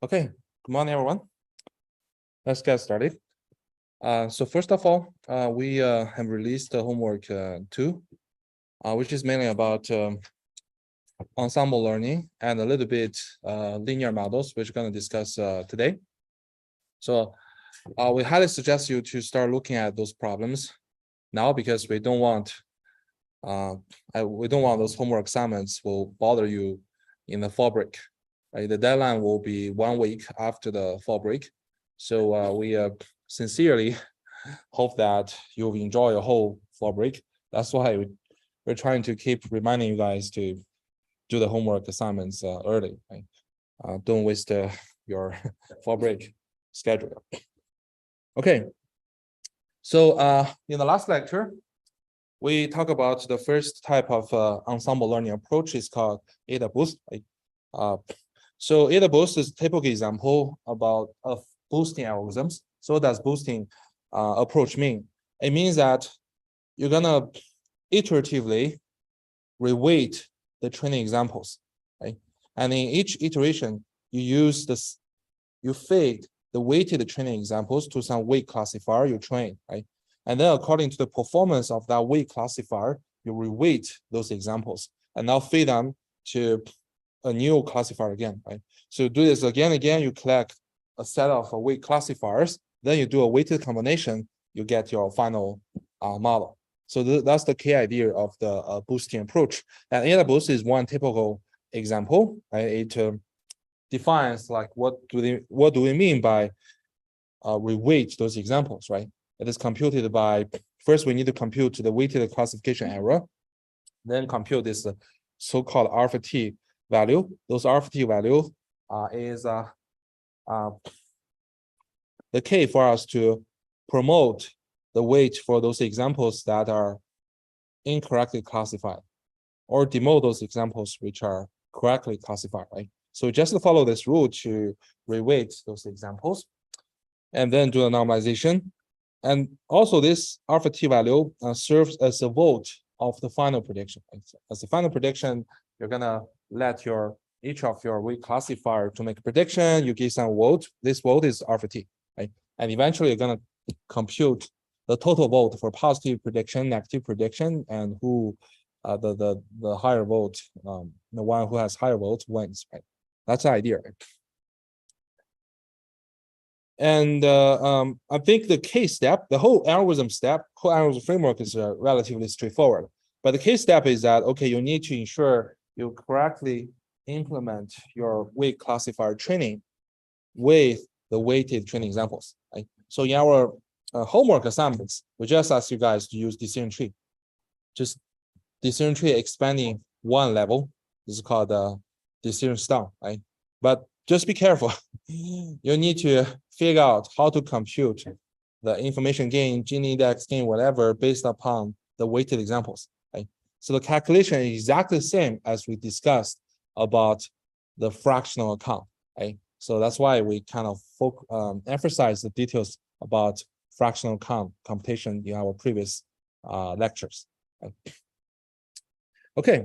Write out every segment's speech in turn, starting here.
Okay, good morning, everyone. Let's get started. So first of all, we have released the homework 2, which is mainly about ensemble learning and a little bit linear models, which we're going to discuss today. So we highly suggest you to start looking at those problems now, because we don't want those homework assignments will bother you in the fall break. Right? The deadline will be 1 week after the fall break. So we sincerely hope that you'll enjoy your whole fall break. That's why we're trying to keep reminding you guys to do the homework assignments early. Right? Don't waste your fall break schedule. Okay. So in the last lecture, we talk about the first type of ensemble learning approach is called AdaBoost. So AdaBoost is a typical example of boosting algorithms. So what does boosting approach mean? It means that you're gonna iteratively reweight the training examples, right? And in each iteration, you feed the weighted training examples to some weight classifier you train, right? And then according to the performance of that weight classifier, you reweight those examples and now feed them to a new classifier again, right? So do this again and again, you collect a set of weight classifiers, then you do a weighted combination, you get your final model. So that's the key idea of the boosting approach. And AdaBoost is one typical example, right? It defines like what do we mean by reweight those examples, right? It is computed by, first we need to compute the weighted classification error, then compute this so-called alpha t value. Those alpha t value is the key for us to promote the weight for those examples that are incorrectly classified, or demote those examples which are correctly classified, right? So just follow this rule to reweight those examples and then do a normalization. And also this alpha t value serves as a vote of the final prediction. As the final prediction, you're gonna let each of your weight classifier to make a prediction, you give some vote. This vote is alpha t, right? And eventually you're gonna compute the total vote for positive prediction, negative prediction, and who the higher vote, the one who has higher vote wins, right? That's the idea, right? And I think the case step, the whole algorithm framework is relatively straightforward. But the case step is that, okay, you need to ensure you correctly implement your weight classifier training with the weighted training examples, right? So in our homework assignments, we just ask you guys to use decision tree. Just decision tree expanding one level. This is called decision sum, right? But just be careful. You need to figure out how to compute the information gain, Gini index gain, whatever, based upon the weighted examples, right? So the calculation is exactly the same as we discussed about the fractional account, right? So that's why we kind of emphasize the details about fractional account computation in our previous lectures. Right? Okay,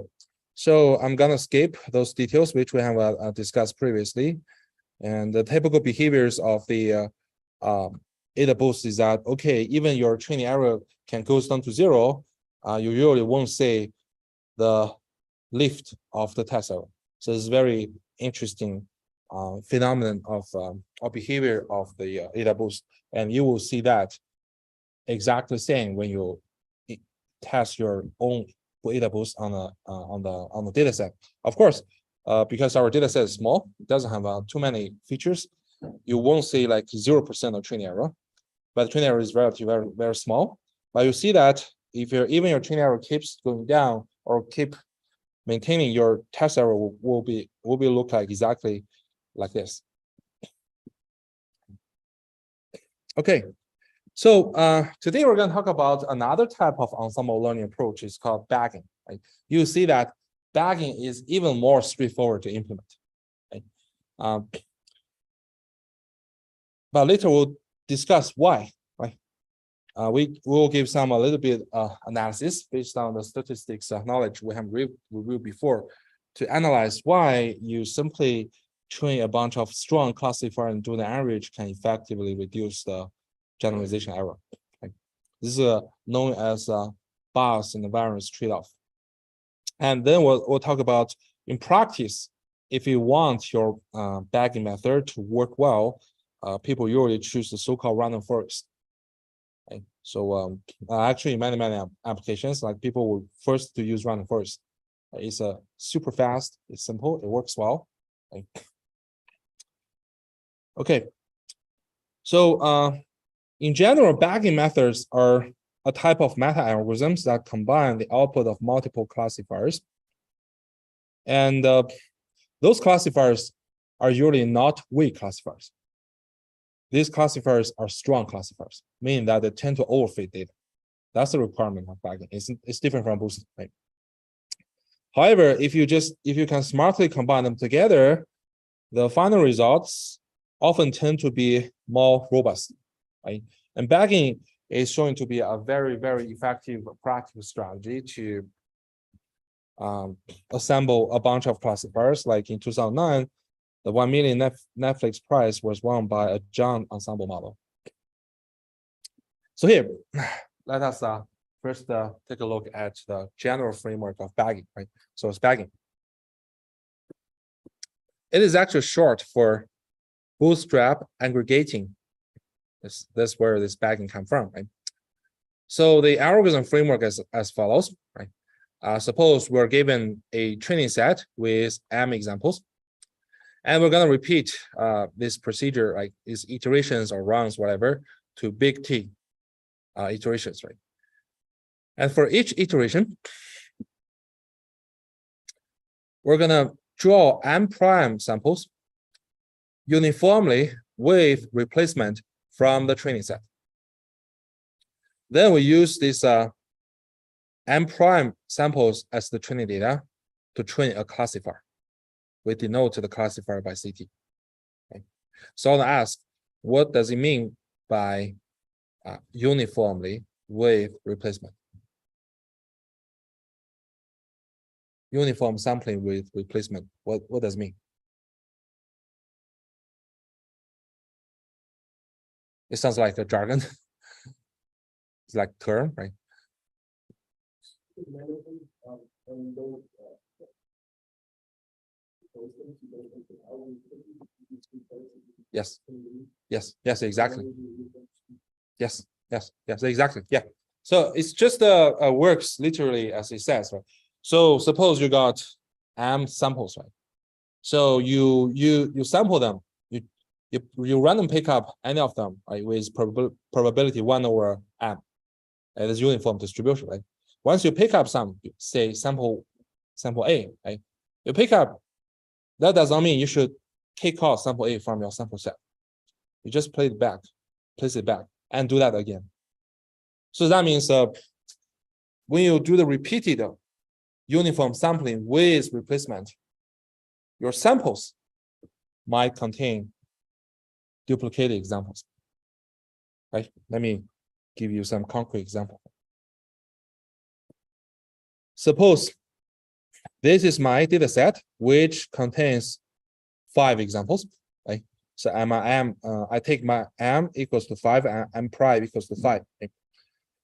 so I'm gonna skip those details which we have discussed previously. And the typical behaviors of the AdaBoost is that, okay, even your training error can go down to 0, you usually won't see the lift of the test error. So it's very interesting phenomenon of behavior of the AdaBoost, and you will see that exactly the same when you test your own AdaBoost on the data set. Of course, because our data set is small, it doesn't have too many features, you won't see like 0% of training error, but the training error is relatively very small. But you see that if even your training error keeps going down or keep maintaining, your test error will be look like exactly like this. Okay, so today we're going to talk about another type of ensemble learning approach. It's called bagging. Right? You see that bagging is even more straightforward to implement. Right? But later we'll discuss why. Right? We will give a little bit analysis based on the statistics knowledge we have reviewed before to analyze why you simply train a bunch of strong classifier and do the average can effectively reduce the generalization error. Okay. This is known as bias and variance trade-off. And then we'll talk about in practice, if you want your bagging method to work well, people usually choose the so-called random forest. Okay. So actually, many applications, like people will first to use random forest. It's super fast, it's simple, it works well. Okay. So in general, bagging methods are a type of meta-algorithms that combine the output of multiple classifiers. And those classifiers are usually not weak classifiers. These classifiers are strong classifiers, meaning that they tend to overfit data. That's the requirement of bagging. It's different from boosting. Right? However, if you can smartly combine them together, the final results often tend to be more robust. Right? And bagging is showing to be a very effective practical strategy to assemble a bunch of classifiers. Like in 2009, the 1 million Netflix prize was won by a John ensemble model. So here, let us first take a look at the general framework of bagging. Right? So it's bagging. It is actually short for bootstrap aggregating. That's where this bagging comes from. Right? So the algorithm framework is as follows. Right? Suppose we're given a training set with M examples, and we're going to repeat this procedure, like these iterations or runs, whatever, to big T iterations, right? And for each iteration, we're going to draw M prime samples uniformly with replacement from the training set. Then we use this M prime samples as the training data to train a classifier. We denote the classifier by CT. Okay. So I'll ask, what does it mean by uniformly with replacement? Uniform sampling with replacement. What does it mean? It sounds like a jargon. It's like term, right? Yes, exactly. Yes, exactly. Yeah. So it's just works literally as it says, right? So suppose you got M samples, right? So you sample them, you random pick up any of them, right, with probability 1 over M. It is uniform distribution, right? Once you pick up some, say sample A, right? You pick up, that does not mean you should kick off sample A from your sample set. You just place it back, and do that again. So that means when you do the repeated uniform sampling with replacement, your samples might contain duplicated examples. Right? Let me give you some concrete example. Suppose this is my data set, which contains 5 examples. Right? So I take my M equals to 5 and M prime equals to 5. Okay?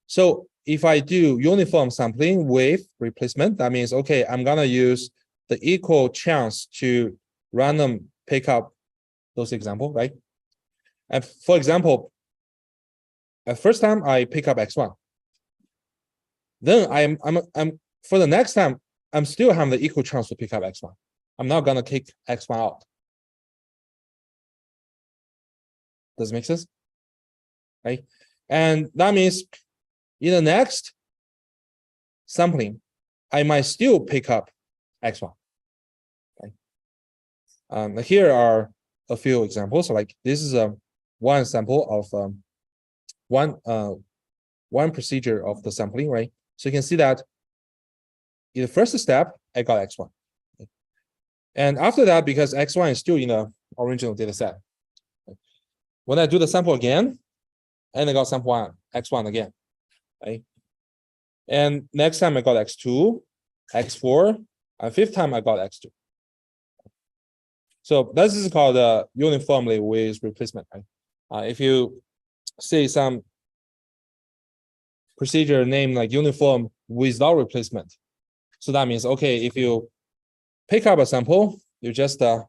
So if I do uniform sampling with replacement, that means, okay, I'm going to use the equal chance to random pick up those examples, right? And for example, at first time I pick up X1. Then I'm for the next time, I'm still having the equal chance to pick up X1. I'm not going to kick X1 out. Does it make sense? Right? And that means in the next sampling, I might still pick up X1. Okay? Here are a few examples. Like this is one sample of one procedure of the sampling, right? So you can see that in the first step, I got X1. Okay? And after that, because X1 is still in the original data set, okay? When I do the sample again, and I got sample one, X1 again, right? And next time I got X2, X4, and fifth time I got X2. So this is called uniformly with replacement, right? If you see some procedure named like uniform without replacement, so that means, okay, if you pick up a sample, you just rob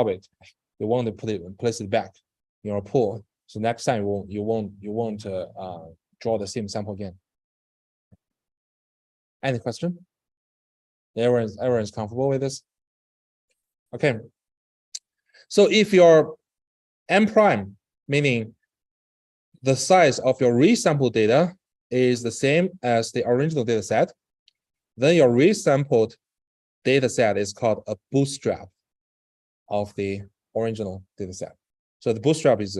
it. You want to place it back in your pool. So next time you won't draw the same sample again. Any question? Everyone's comfortable with this? Okay. So if your M prime, meaning the size of your resampled data is the same as the original data set, then your resampled data set is called a bootstrap of the original data set. So the bootstrap is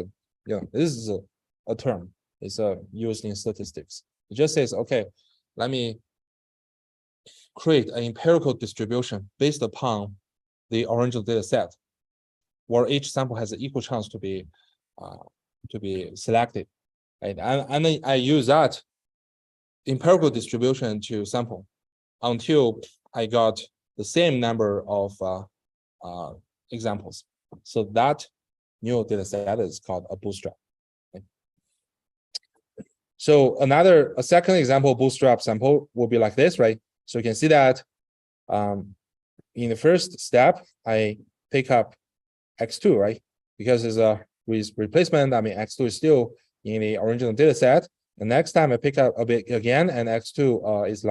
this is a term. It's used in statistics. It just says, okay, let me create an empirical distribution based upon the original data set, where each sample has an equal chance to be selected, right? And then I use that empirical distribution to sample until I got the same number of examples. So that new data set is called a bootstrap. Okay. So a second example bootstrap sample will be like this, right? So you can see that in the first step, I pick up X2, right? Because it's with replacement, I mean, X2 is still in the original data set. The next time I pick up a bit again, and X2 is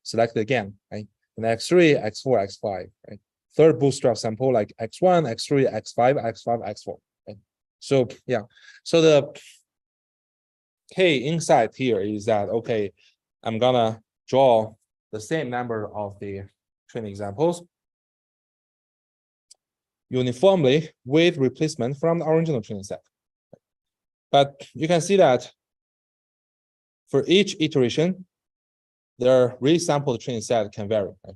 selected again, right? And X3, X4, X5, right? Third bootstrap sample like X1, X3, X5, X5, X4. Right? So yeah, so the key insight here is that, okay, I'm gonna draw the same number of the training examples uniformly with replacement from the original training set. But you can see that for each iteration, their resampled training set can vary. Right?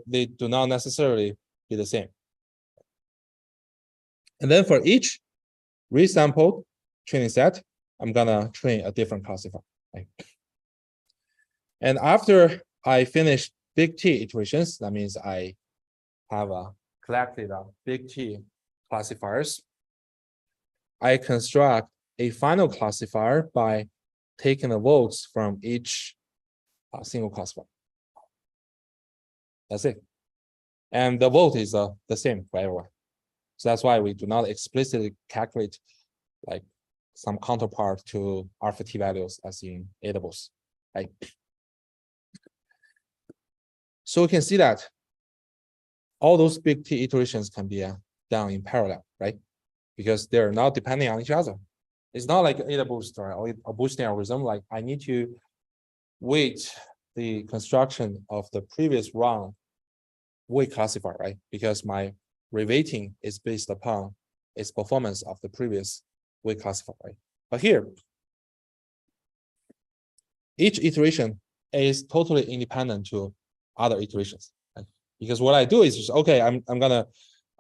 They do not necessarily be the same. And then for each resampled training set, I'm gonna train a different classifier. Right? And after I finish big T iterations, that means I have collected big T classifiers. I construct a final classifier by taking the votes from each single classifier. That's it. And the vote is the same for everyone. So that's why we do not explicitly calculate like some counterpart to alpha T values as in AWS. Right? So we can see that all those big T iterations can be done in parallel, right? Because they're not depending on each other. It's not like AWS or a boosting algorithm. Like I need to weight the construction of the previous round weight classifier, right? Because my reweighting is based upon its performance of the previous weight classifier, right? But here, each iteration is totally independent to other iterations. Right? Because what I do is just, okay, I'm gonna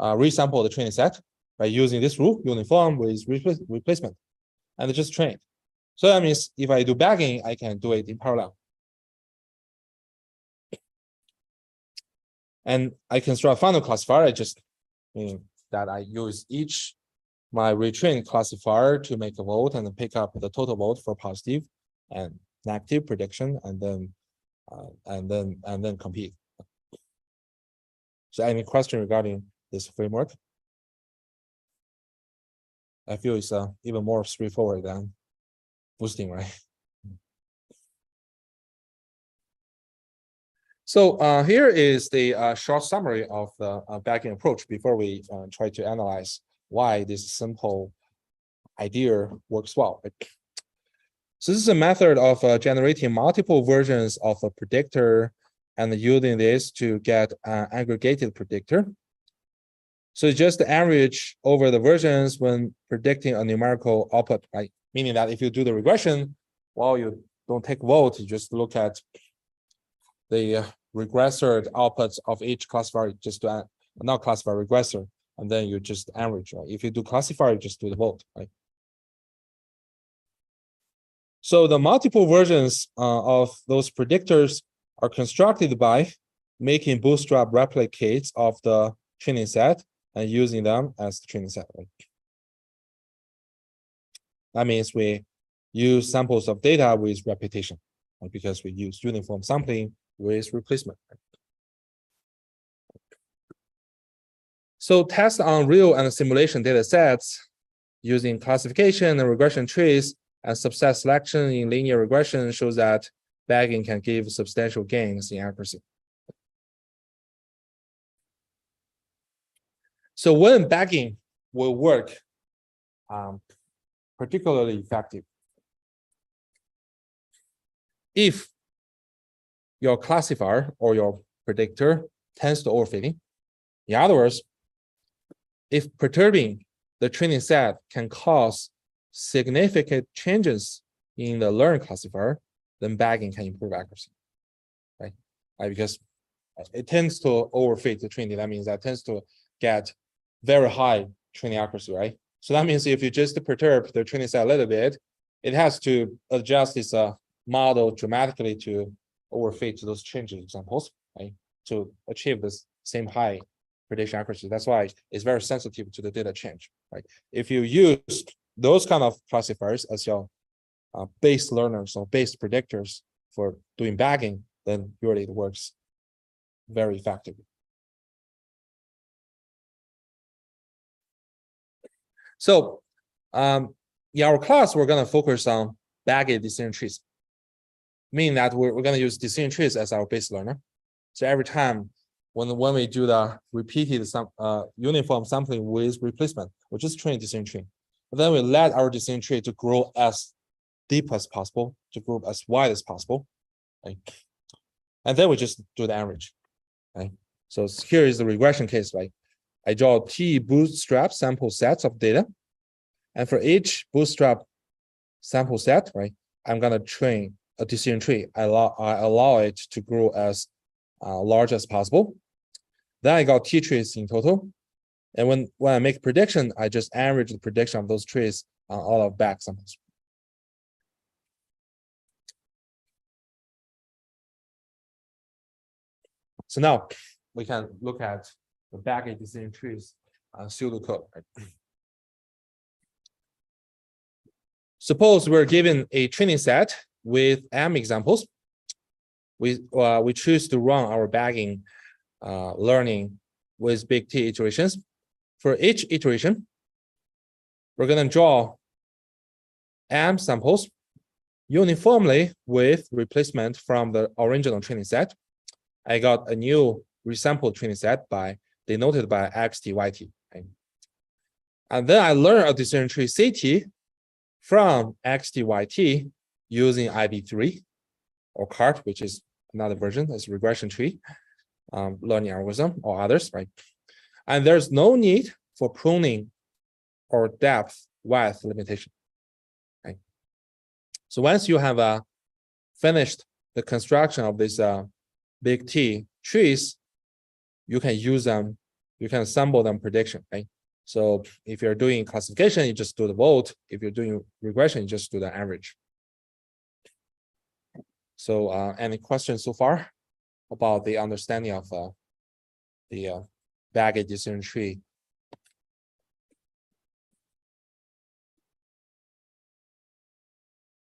resample the training set by using this rule, uniform with replacement, and just train it. So that means if I do bagging, I can do it in parallel. And I construct final classifier. I just mean that I use my retrain classifier to make a vote and then pick up the total vote for positive and negative prediction, and then compete. So any question regarding this framework? I feel it's even more straightforward than boosting, right? So here is the short summary of the bagging approach before we try to analyze why this simple idea works well. So this is a method of generating multiple versions of a predictor and using this to get an aggregated predictor. So it's just the average over the versions when predicting a numerical output, right? Meaning that if you do the regression, well, you don't take vote, you just look at the regressor outputs of each classifier, just to not classifier regressor, and then you just average, right? If you do classifier, you just do the vote, right? So the multiple versions of those predictors are constructed by making bootstrap replicates of the training set and using them as the training set. Right? That means we use samples of data with repetition, right? Because we use uniform sampling with replacement. Right? So test on real and simulation data sets using classification and regression trees and subset selection in linear regression shows that bagging can give substantial gains in accuracy. So when bagging will work particularly effective, if your classifier or your predictor tends to overfitting. In other words, if perturbing the training set can cause significant changes in the learned classifier, then bagging can improve accuracy, right? Because it tends to overfit the training. That means that tends to get very high training accuracy, right? So that means if you just perturb the training set a little bit, it has to adjust its model dramatically to overfit those changes examples, right? To achieve this same high prediction accuracy. That's why it's very sensitive to the data change, right? If you use those kind of classifiers as your base learners or base predictors for doing bagging, then usually it works very effectively. So in our class, we're going to focus on bagged decision trees, meaning that we're going to use decision trees as our base learner. So every time when we do the repeated uniform sampling with replacement, we just train decision tree. But then we let our decision tree to grow as deep as possible, to grow as wide as possible. Right? And then we just do the average. Right? So here is the regression case, right? I draw T bootstrap sample sets of data. And for each bootstrap sample set, right, I'm going to train a decision tree. I allow it to grow as large as possible. Then I got T trees in total. And when I make prediction, I just average the prediction of those trees on all of back samples. So now we can look at the bagged decision trees pseudocode. Right? Suppose we're given a training set with M examples. We choose to run our bagging learning with big T iterations. For each iteration, we're going to draw M samples uniformly with replacement from the original training set. I got a new resampled training set denoted by XTYT. Okay? And then I learn a decision tree CT from XTYT using IB3 or CART, which is another version, it's a regression tree, learning algorithm or others, right? And there's no need for pruning or depth width limitation. Okay? So once you have finished the construction of this big T trees, you can use them, you can assemble them prediction, right? So if you're doing classification, you just do the vote. If you're doing regression, you just do the average. So any questions so far about the understanding of the bagged decision tree?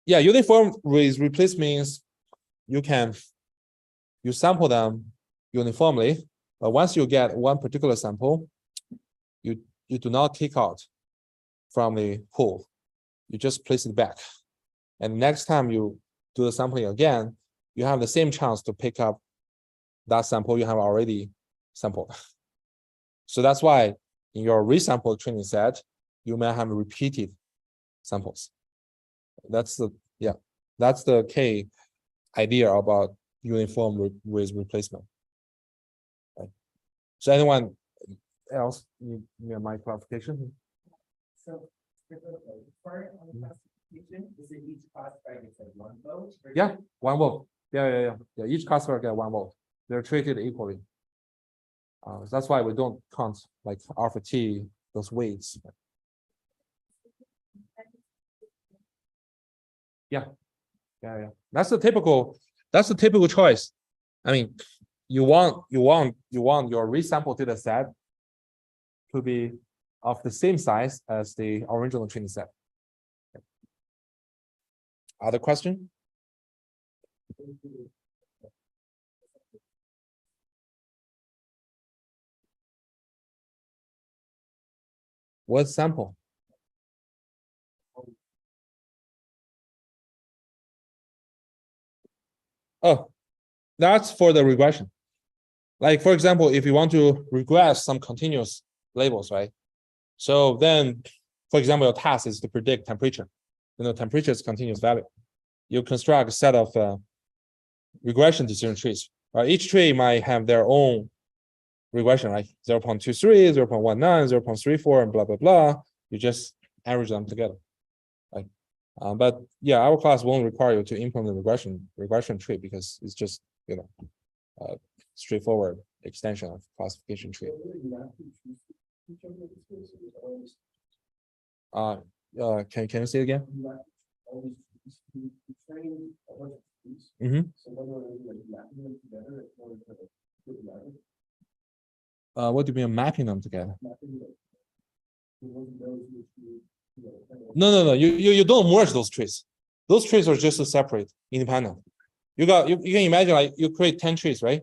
Yeah, uniform with replace means you sample them uniformly, but once you get one particular sample, you do not kick out from the pool. You just place it back. And next time you do the sampling again, you have the same chance to pick up that sample you have already sampled. So that's why in your resampled training set, you may have repeated samples. That's the key idea about uniform with replacement. Right. So anyone else need my clarification? So part on the classification, is it each classifier gets like one vote? Yeah, one vote. Yeah. Each classifier get one vote. They're treated equally. That's why we don't count like alpha T, those weights. Yeah. That's the typical choice. I mean, you want your resample data set to be of the same size as the original training set. Other question? What sample? Oh, that's for the regression. Like, for example, if you want to regress some continuous labels, right? So then, for example, your task is to predict temperature. Temperature is continuous value. You construct a set of regression decision trees. Each tree might have their own regression, right? 0.23, 0.19, 0.34, and blah, blah, blah. You just average them together. Right? But yeah, our class won't require you to implement the regression tree because it's just, straightforward extension of classification tree. Can you say it again? What do you mean mapping them together? No. You don't merge those trees. Those trees are just separate, independent. You can imagine like you create 10 trees, right?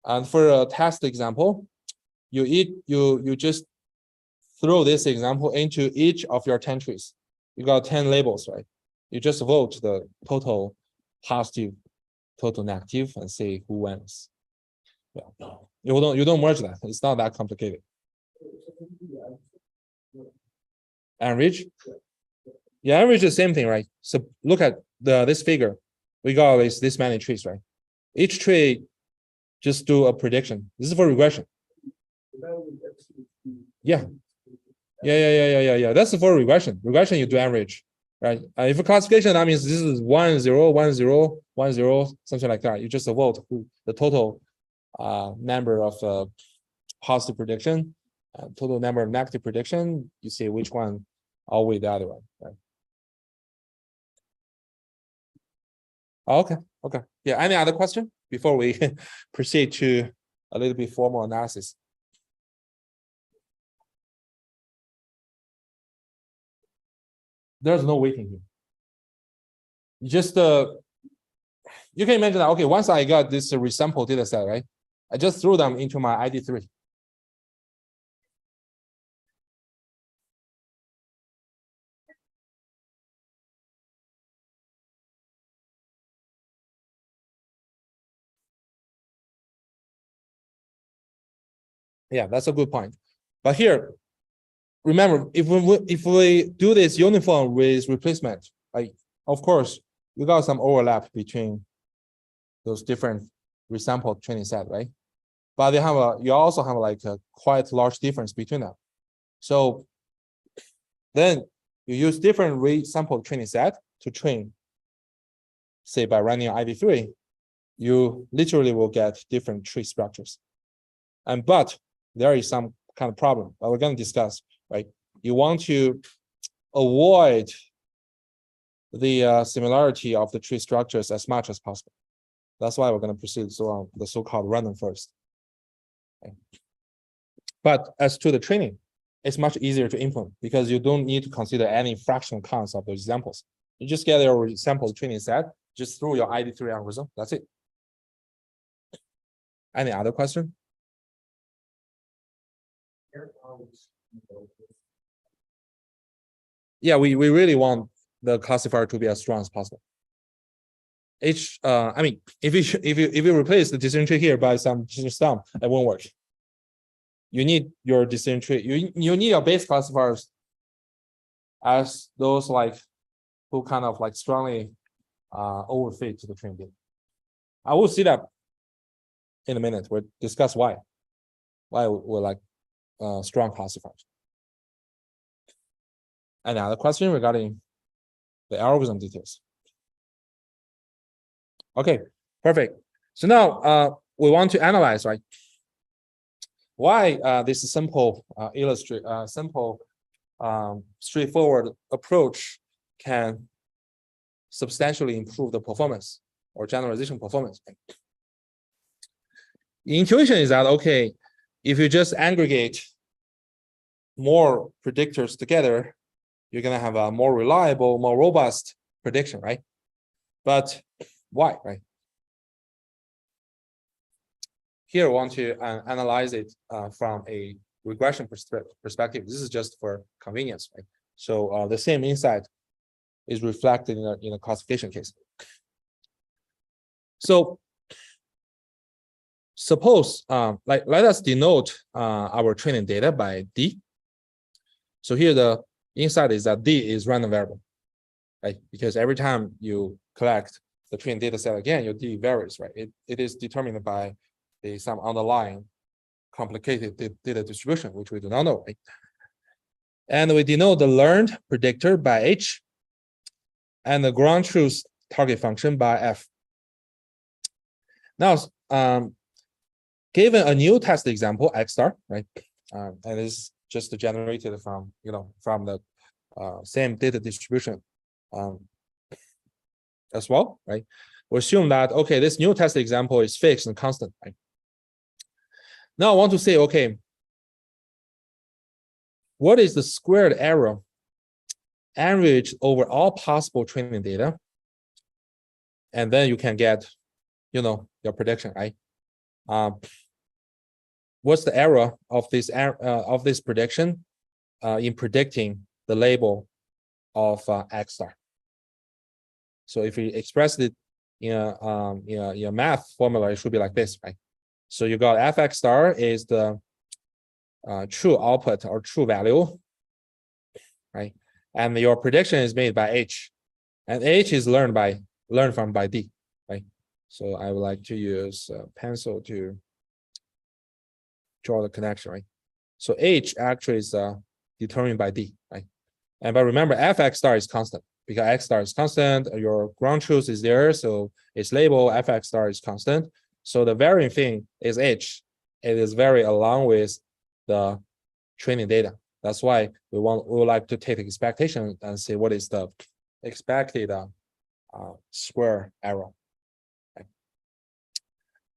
And for a test example, you just throw this example into each of your 10 trees. You got 10 labels, right? You just vote the total positive, total negative, and see who wins. Yeah. You don't merge that. It's not that complicated. Average? Yeah, average is the same thing, right? So look at this figure. We got this many trees, right? Each tree just do a prediction. This is for regression. Yeah. That's for regression. Regression, you do average, right? If a classification, that means this is 1, 0, 1, 0, 1, 0, something like that. You just vote the total number of positive prediction, total number of negative prediction. You see which one outweigh the other one, right? Okay. Yeah. Any other question before we proceed to a little bit formal analysis? There's no waiting here. You just you can imagine that, okay, once I got this resample data set, right? I just threw them into my ID3. Yeah, that's a good point. But here, remember, if we do this uniform with replacement, like, of course, you got some overlap between those different resampled training set, right? But you also have like a quite large difference between them. So then you use different resampled training set to train. Say by running ID3, you literally will get different tree structures. But there is some kind of problem that we're going to discuss, right? You want to avoid the similarity of the tree structures as much as possible. That's why we're going to proceed on the so-called random forest. Okay. But as to the training, it's much easier to implement because you don't need to consider any fractional counts of those examples. You just get your sample training set, just through your ID3 algorithm. That's it. Any other question? Yeah, we really want the classifier to be as strong as possible. I mean, if you replace the decision tree here by some decision sum, it won't work. You need your decision tree. You need your base classifiers as those like who kind of like strongly overfit to the training data. I will see that in a minute. We'll discuss why we're like strong classifiers. Another question regarding the algorithm details. Okay, perfect. So now we want to analyze, right? Why this simple straightforward approach can substantially improve the performance or generalization performance. intuition is that, okay, if you just aggregate more predictors together, you're gonna have a more reliable, more robust prediction, right? But why, right? Here, I want to analyze it from a regression perspective. This is just for convenience, right? So the same insight is reflected in a classification case. So suppose, let us denote our training data by D. So here the insight is that D is random variable, right? Because every time you collect the training data set again, your D varies, right? It is determined by some underlying complicated data distribution, which we do not know, right? And we denote the learned predictor by H and the ground truth target function by F. Now, given a new test example, X star, right? And it's just generated from, from the same data distribution as well, right? We assume that, okay, this new test example is fixed and constant, right? Now I want to say, okay, what is the squared error average over all possible training data? And then you can get, your prediction, right? What's the error of this prediction in predicting the label of X star? So if you express it in a math formula, it should be like this, right? So you got fx star is the true output or true value, right? And your prediction is made by H, and H is learned from by D, right? So I would like to use a pencil to draw the connection, right? So H actually is determined by D, right? And but remember, fx star is constant because x star is constant. Your ground truth is there, so it's labeled fx star is constant. So the varying thing is H. It is very along with the training data. That's why we would like to take the expectation and see what is the expected square error. Okay.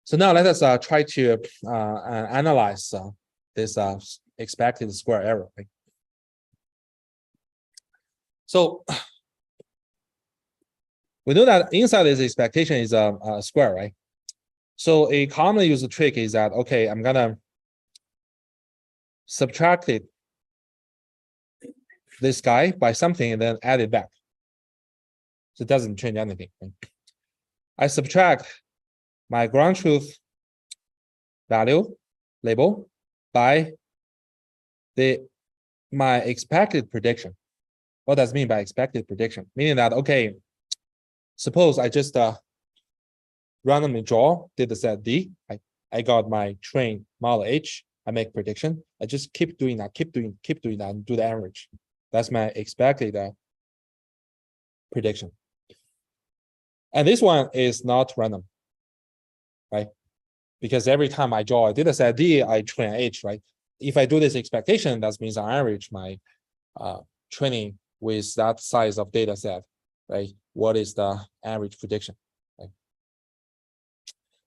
So now let us try to analyze this expected square error. Right? So we know that inside this expectation is a square, right? So a commonly used trick is that, okay, I'm gonna subtract this guy by something and then add it back. So it doesn't change anything. Right? I subtract my ground truth value label by my expected prediction. What does it mean by expected prediction? Meaning that, okay, suppose I just randomly draw data set D. I got my trained model H. I make prediction. I just keep doing that, keep doing that, and do the average. That's my expected prediction. And this one is not random, right? Because every time I draw a data set D, I train H, right? If I do this expectation, that means I average my training with that size of data set, right? What is the average prediction? Right?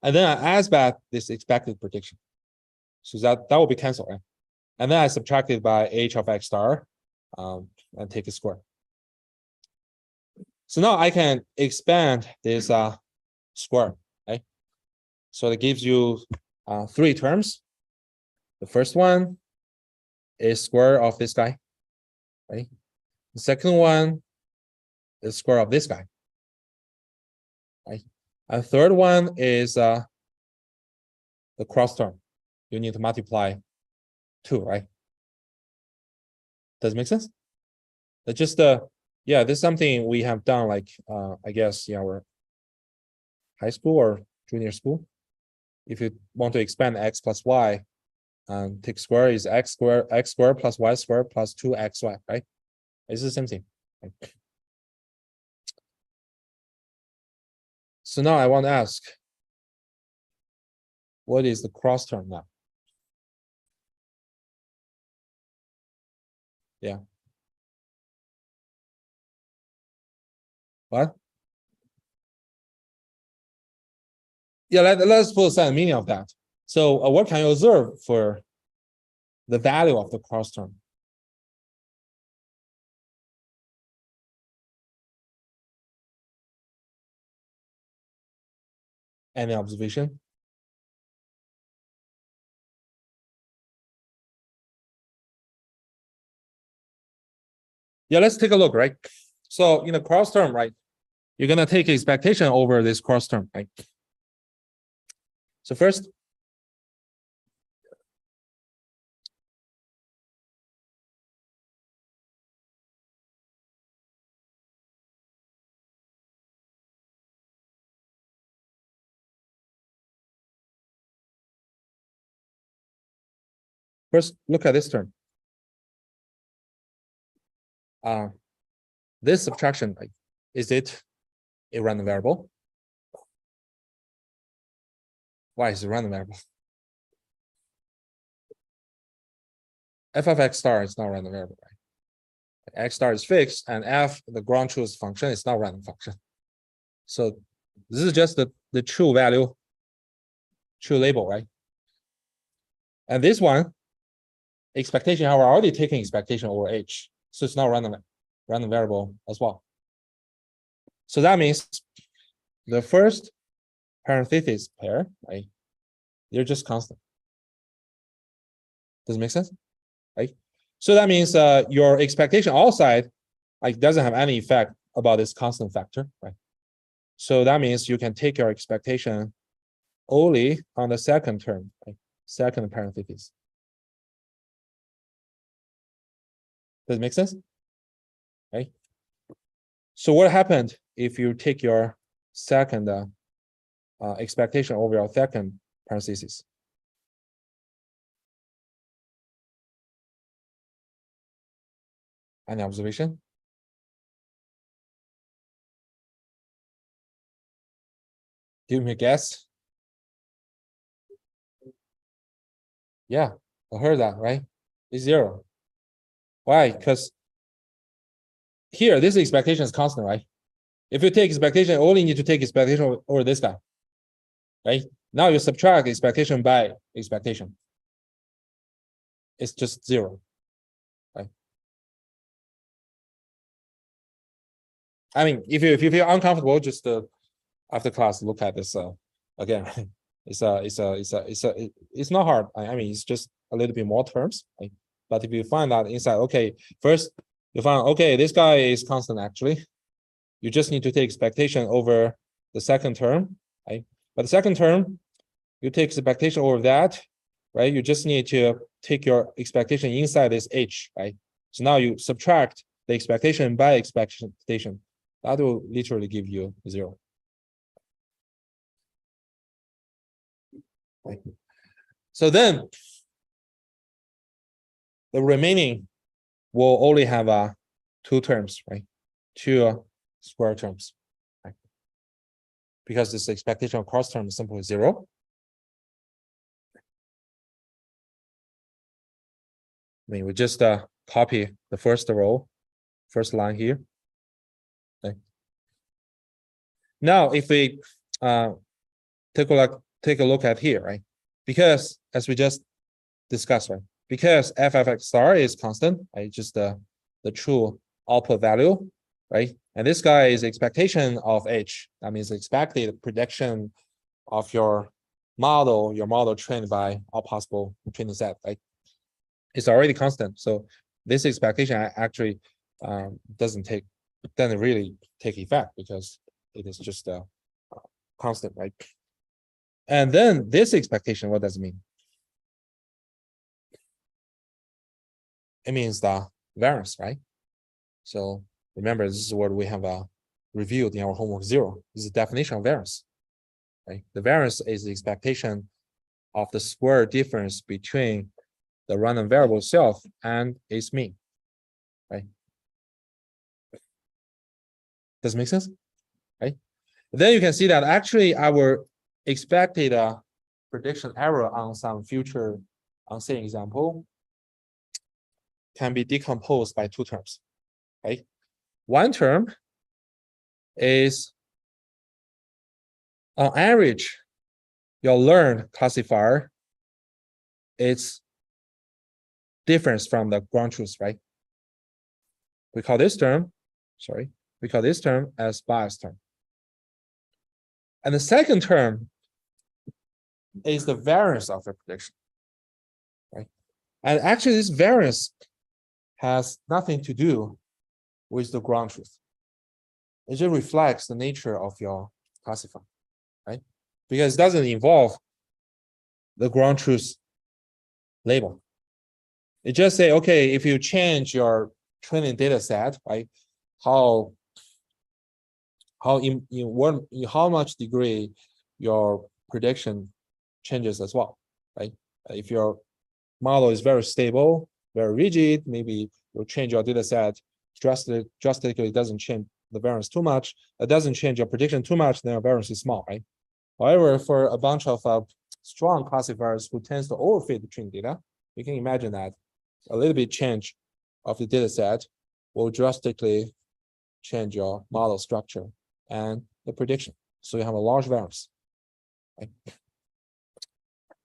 And then I add back this expected prediction. So that will be canceled, right? And then I subtract it by H of X star and take a square. So now I can expand this square, right? So it gives you 3 terms. The first one is square of this guy, right? The second one is square of this guy, right? And third one is the cross term. You need to multiply 2, right? Does it make sense? That's just yeah, this is something we have done, like I guess in our high school or junior school. If you want to expand x plus y, take square is x square plus y square plus 2xy, right? It's the same thing. Right? So now I want to ask, what is the cross term now? Yeah. What? Yeah, let's put some meaning of that. So what can you observe for the value of the cross term? Any observation? Yeah, let's take a look, right? So in the cross term, right, you're gonna take expectation over this cross term, right? So first, look at this term. This subtraction, right, is it a random variable? Why is it a random variable? F of x star is not a random variable, right? X star is fixed, and f, the ground truth function, is not a random function. So this is just the true value, true label, right? And this one, expectation, we're already taking expectation over h, so it's not random variable as well. So that means the first parenthesis pair, right? They're just constant. Does it make sense? Right? So that means your expectation outside like doesn't have any effect about this constant factor, right? So that means you can take your expectation only on the second term, right? Second parenthesis. Does it make sense? Right? So what happened if you take your second expectation over your second parenthesis? Any observation? Give me a guess. Yeah, I heard that, right? It's 0. Why? Because here, this expectation is constant, right? If you take expectation, only need to take expectation over this guy, right? Now you subtract expectation by expectation. It's just 0, right? I mean, if you feel uncomfortable, just after class, look at this again. It's not hard. I mean, it's just a little bit more terms, right? But if you find that inside, okay, first you find, okay, this guy is constant actually. You just need to take expectation over the second term, right? But the second term, you take expectation over that, right? You just need to take your expectation inside this h, right? So now you subtract the expectation by expectation. That will literally give you 0. Right? So then the remaining will only have 2 terms, right? 2 square terms, right? Because this expectation of cross term is simply 0. I mean, we just copy the first row, first line here. Okay. Now, if we take a look at here, right? Because as we just discussed, right? Because f of x star is constant, right? Just the true output value, right? And this guy is expectation of h. That means expected prediction of your model trained by all possible training set, right? It's already constant. So this expectation actually doesn't really take effect because it is just constant, right? And then this expectation, what does it mean? It means the variance, right? So remember, this is what we have reviewed in our homework 0. This is the definition of variance, right? The variance is the expectation of the square difference between the random variable itself and its mean, right? Does it make sense? Right? Then you can see that actually our expected prediction error on some future same example can be decomposed by 2 terms, right? One term is on average, your learned classifier its difference from the ground truth, right? We call this term, we call this term as bias term. And the second term is the variance of the prediction, right? And actually this variance has nothing to do with the ground truth. It just reflects the nature of your classifier, right? Because it doesn't involve the ground truth label. It just say, okay, if you change your training data set, right? How much degree your prediction changes as well, right? If your model is very stable, very rigid, maybe you'll change your data set drastically, doesn't change the variance too much, it doesn't change your prediction too much, then your variance is small, right? However, for a bunch of strong classifiers who tends to overfit the training data, you can imagine that a little bit change of the data set will drastically change your model structure and the prediction. So you have a large variance. Right?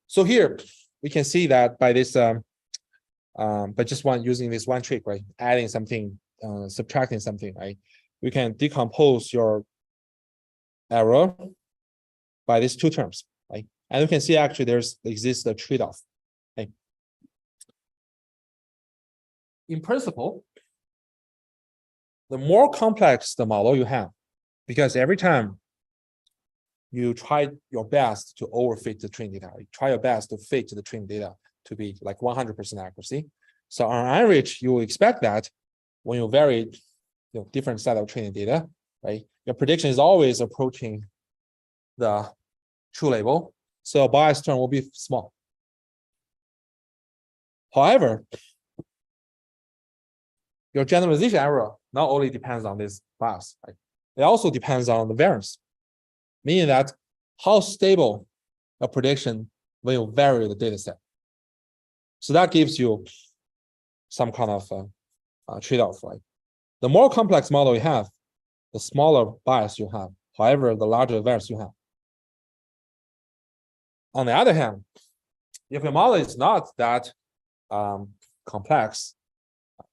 So here we can see that by this, but just using this one trick, right? Adding something, subtracting something, right? We can decompose your error by these two terms, right? And you can see actually exists a trade-off. Right? In principle, the more complex the model you have, because every time you try your best to overfit the training data, you try your best to fit the training data to be like 100% accuracy. So on average, you will expect that when you vary different set of training data, right? Your prediction is always approaching the true label. So bias term will be small. However, your generalization error not only depends on this bias, right? It also depends on the variance, meaning that how stable a prediction will vary the data set. So that gives you some kind of trade-off, right? The more complex model you have, the smaller bias you have. However, the larger variance you have. On the other hand, if your model is not that complex,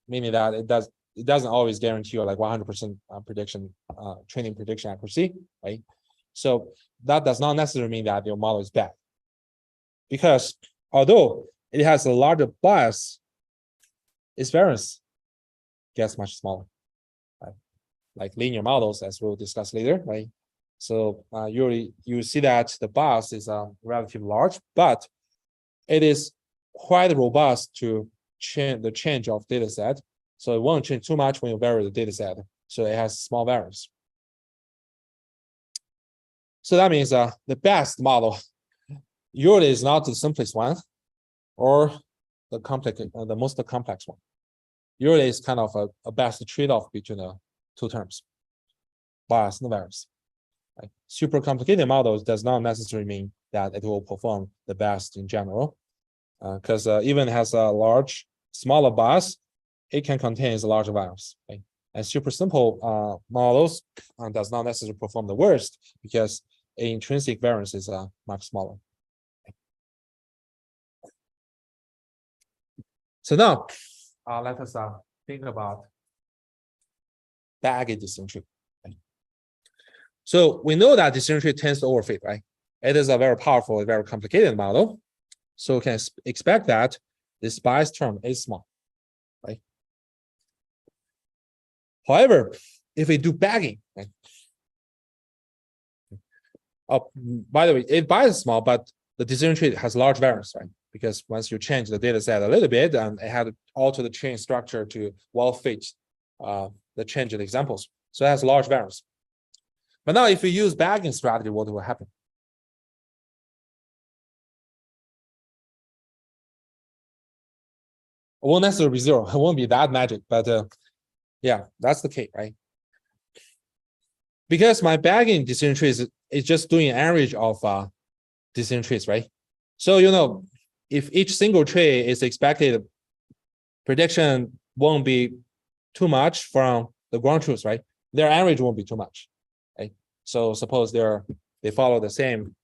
meaning that it doesn't always guarantee you like 100% prediction, training prediction accuracy, right? So that does not necessarily mean that your model is bad, because although it has a larger bias, its variance gets much smaller, right? Like linear models, as we'll discuss later, right? So you see that the bias is relatively large, but it is quite robust to the change of data set. So it won't change too much when you vary the data set. So it has small variance. So that means the best model usually is not the simplest one or the most complex one. Usually it's kind of a best trade-off between the two terms, bias and variance. Right? Super complicated models does not necessarily mean that it will perform the best in general, because even has a smaller bias, it can contain a larger variance. Right? And super simple models does not necessarily perform the worst because intrinsic variance is much smaller. So now let us think about baggage decision tree. Right? So we know that decision tree tends to overfit, right? It is a very powerful, very complicated model. So we can expect that this bias term is small, right? However, if we do bagging, right? By the way, it bias is small, but the decision tree has large variance, right? Because once you change the data set a little bit, and it had to alter the chain structure to well fit the change in examples. So it has large variance. But now if we use bagging strategy, what will happen? It won't necessarily be zero. It won't be that magic, but yeah, that's the case, right? Because my bagging decision tree is just doing an average of decision trees, right? So, if each single tree is expected, prediction won't be too much from the ground truth, right? Their average won't be too much, right? So suppose they follow the same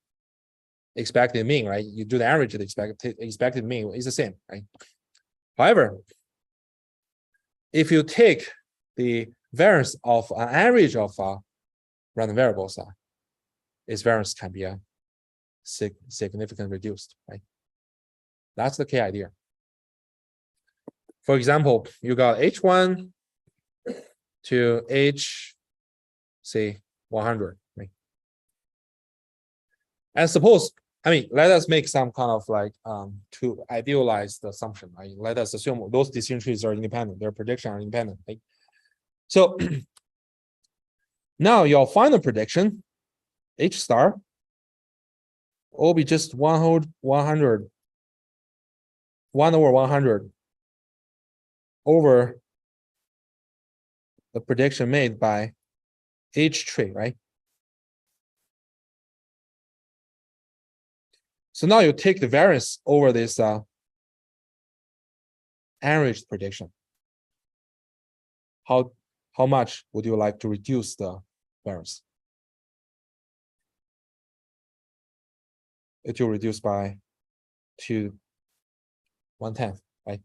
expected mean, right? You do the average of the expected mean is the same, right? However, if you take the variance of an average of random variables, its variance can be significantly reduced, right? That's the key idea. For example, you got H1 to H, say 100, right? And suppose, I mean, let us make some kind of like to idealize the assumption, right? Let us assume those decision trees are independent, their prediction are independent, right? So now your final prediction, H star, will be just 1 over 100 over the prediction made by H tree, right? So now you take the variance over this average prediction. How much would you like to reduce the variance? It will reduce by 1/10, right?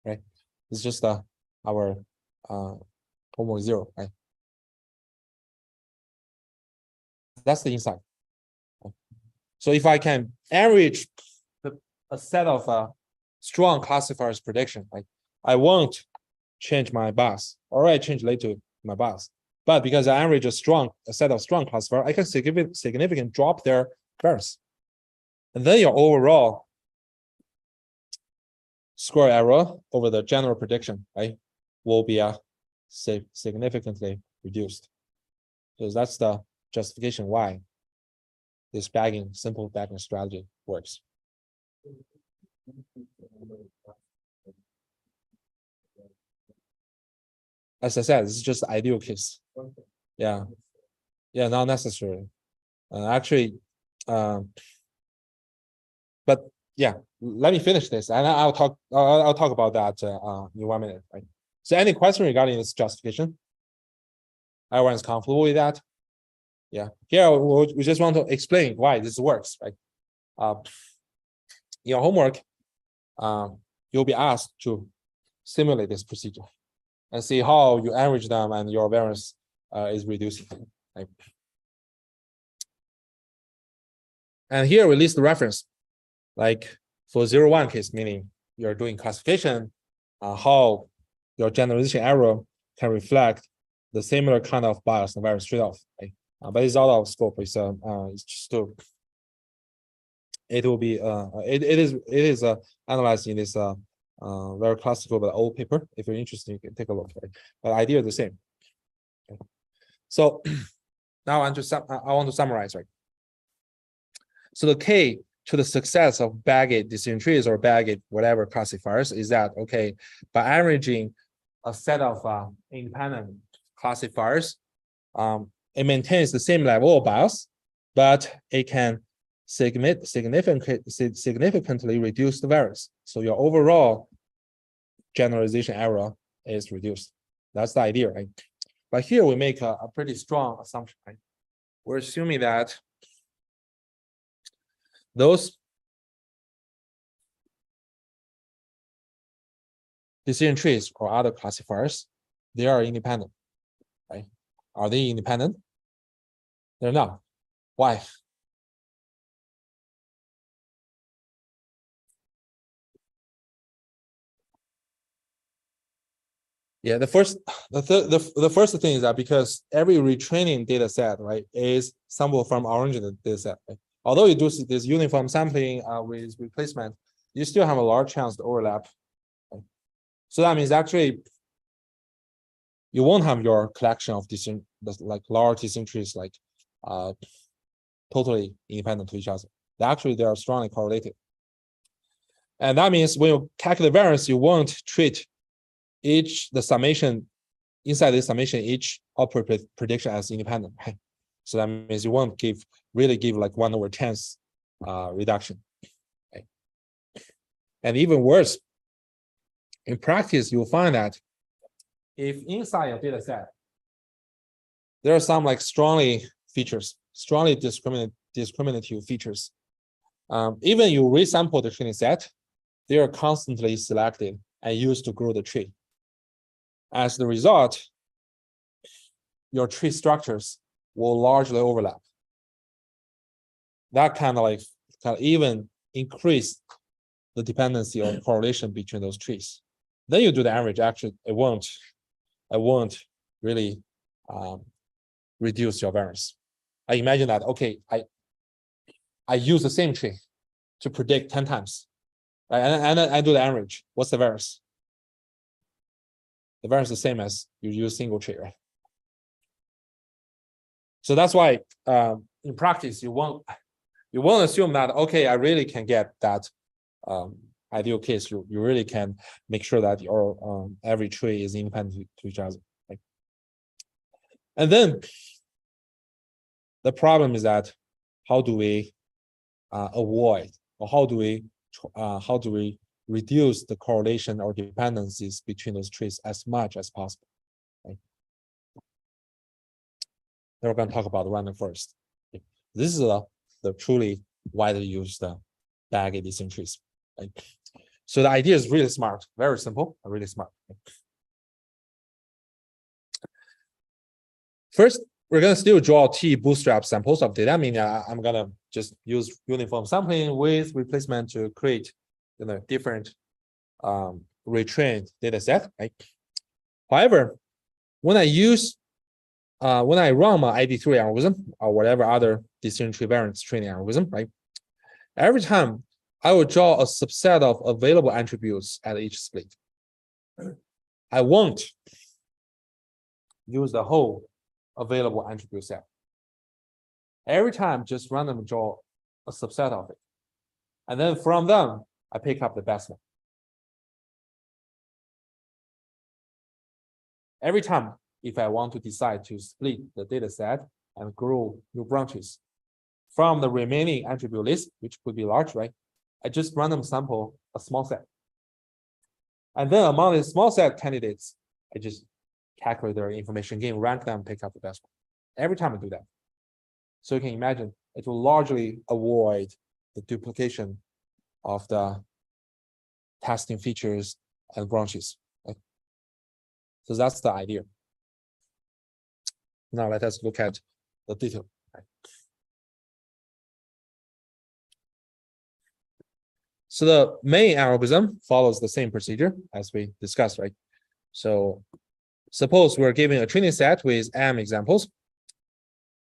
Right. It's just our homework 0, right? That's the insight. So if I can average a set of strong classifiers prediction, right, I won't change my bias, or I change later my bias. But because I average a set of strong classifier, I can significant drop their variance. And then your overall square error over the general prediction, right, will be significantly reduced. So that's the justification why this simple bagging strategy works. As I said, this is just ideal case. Yeah, not necessary. Actually, but yeah, let me finish this, and I'll talk about that in 1 minute. Right. So, any question regarding this justification? Everyone's comfortable with that? Yeah. Here we just want to explain why this works, right? In your homework, you'll be asked to simulate this procedure and see how you average them and your variance is reducing. Right? And here we list the reference, like for 0, 1 case, meaning you're doing classification, how your generalization error can reflect the similar kind of bias and variance trade-off. Right? But it's out of scope. It's just to, it will be it is analyzed in this very classical but old paper. If you're interested, you can take a look. Right? But the idea is the same. Okay. So now I want to summarize, right? So the key to the success of Baggett decision trees or Baggett whatever classifiers is that, okay, by averaging a set of independent classifiers, it maintains the same level of bias, but it can significantly reduce the variance. So your overall generalization error is reduced. That's the idea, right? But here we make a pretty strong assumption, right? We're assuming that those decision trees or other classifiers, they are independent, right? Are they independent? They're not. Why? Yeah, the first thing is that because every retraining data set, right, is sample from original data set. Right? Although you do this uniform sampling with replacement, you still have a large chance to overlap. Right? So that means actually you won't have your collection of like large decision trees like totally independent to each other. Actually, they are strongly correlated. And that means when you calculate variance, you won't treat the summation inside the summation, each output prediction as independent. Right? So that means you won't really give like 1 over 10 reduction. Right? And even worse, in practice, you'll find that if inside your data set, there are some like strongly discriminant discriminative features. Even you resample the training set, they are constantly selected and used to grow the tree. As the result, your tree structures will largely overlap. That kind of even increase the dependency or correlation between those trees. Then you do the average, actually, it won't really reduce your variance. I imagine that, okay, I use the same tree to predict 10 times, right? And I do the average. What's the variance? The variance is the same as you use single tree, right? So that's why in practice, you won't assume that, okay, I really can get that ideal case. You really can make sure that your every tree is independent to each other. Right? And then the problem is that how do we avoid, or how do we reduce the correlation or dependencies between those trees as much as possible? Right? Then we're going to talk about random forest. This is the truly widely used bag edition trees. Right? So the idea is really smart, very simple, really smart. First, we're going to still draw T bootstrap samples of data. I mean, I'm going to just use uniform sampling with replacement to create different retrained data set. Right? However, when I run my ID3 algorithm or whatever other decision tree variance training algorithm, right? Every time I will draw a subset of available attributes at each split. I won't use the whole available attribute set. Every time, just randomly draw a subset of it. And then from them, I pick up the best one. Every time, if I want to decide to split the data set and grow new branches from the remaining attribute list, which could be large, right? I just random sample a small set. And then among the small set candidates, I just calculate their information gain, rank them, pick up the best one. Every time I do that. So you can imagine it will largely avoid the duplication of the testing features and branches. Right? So that's the idea. Now let us look at the detail. Right? So the main algorithm follows the same procedure as we discussed, right? So suppose we're given a training set with M examples.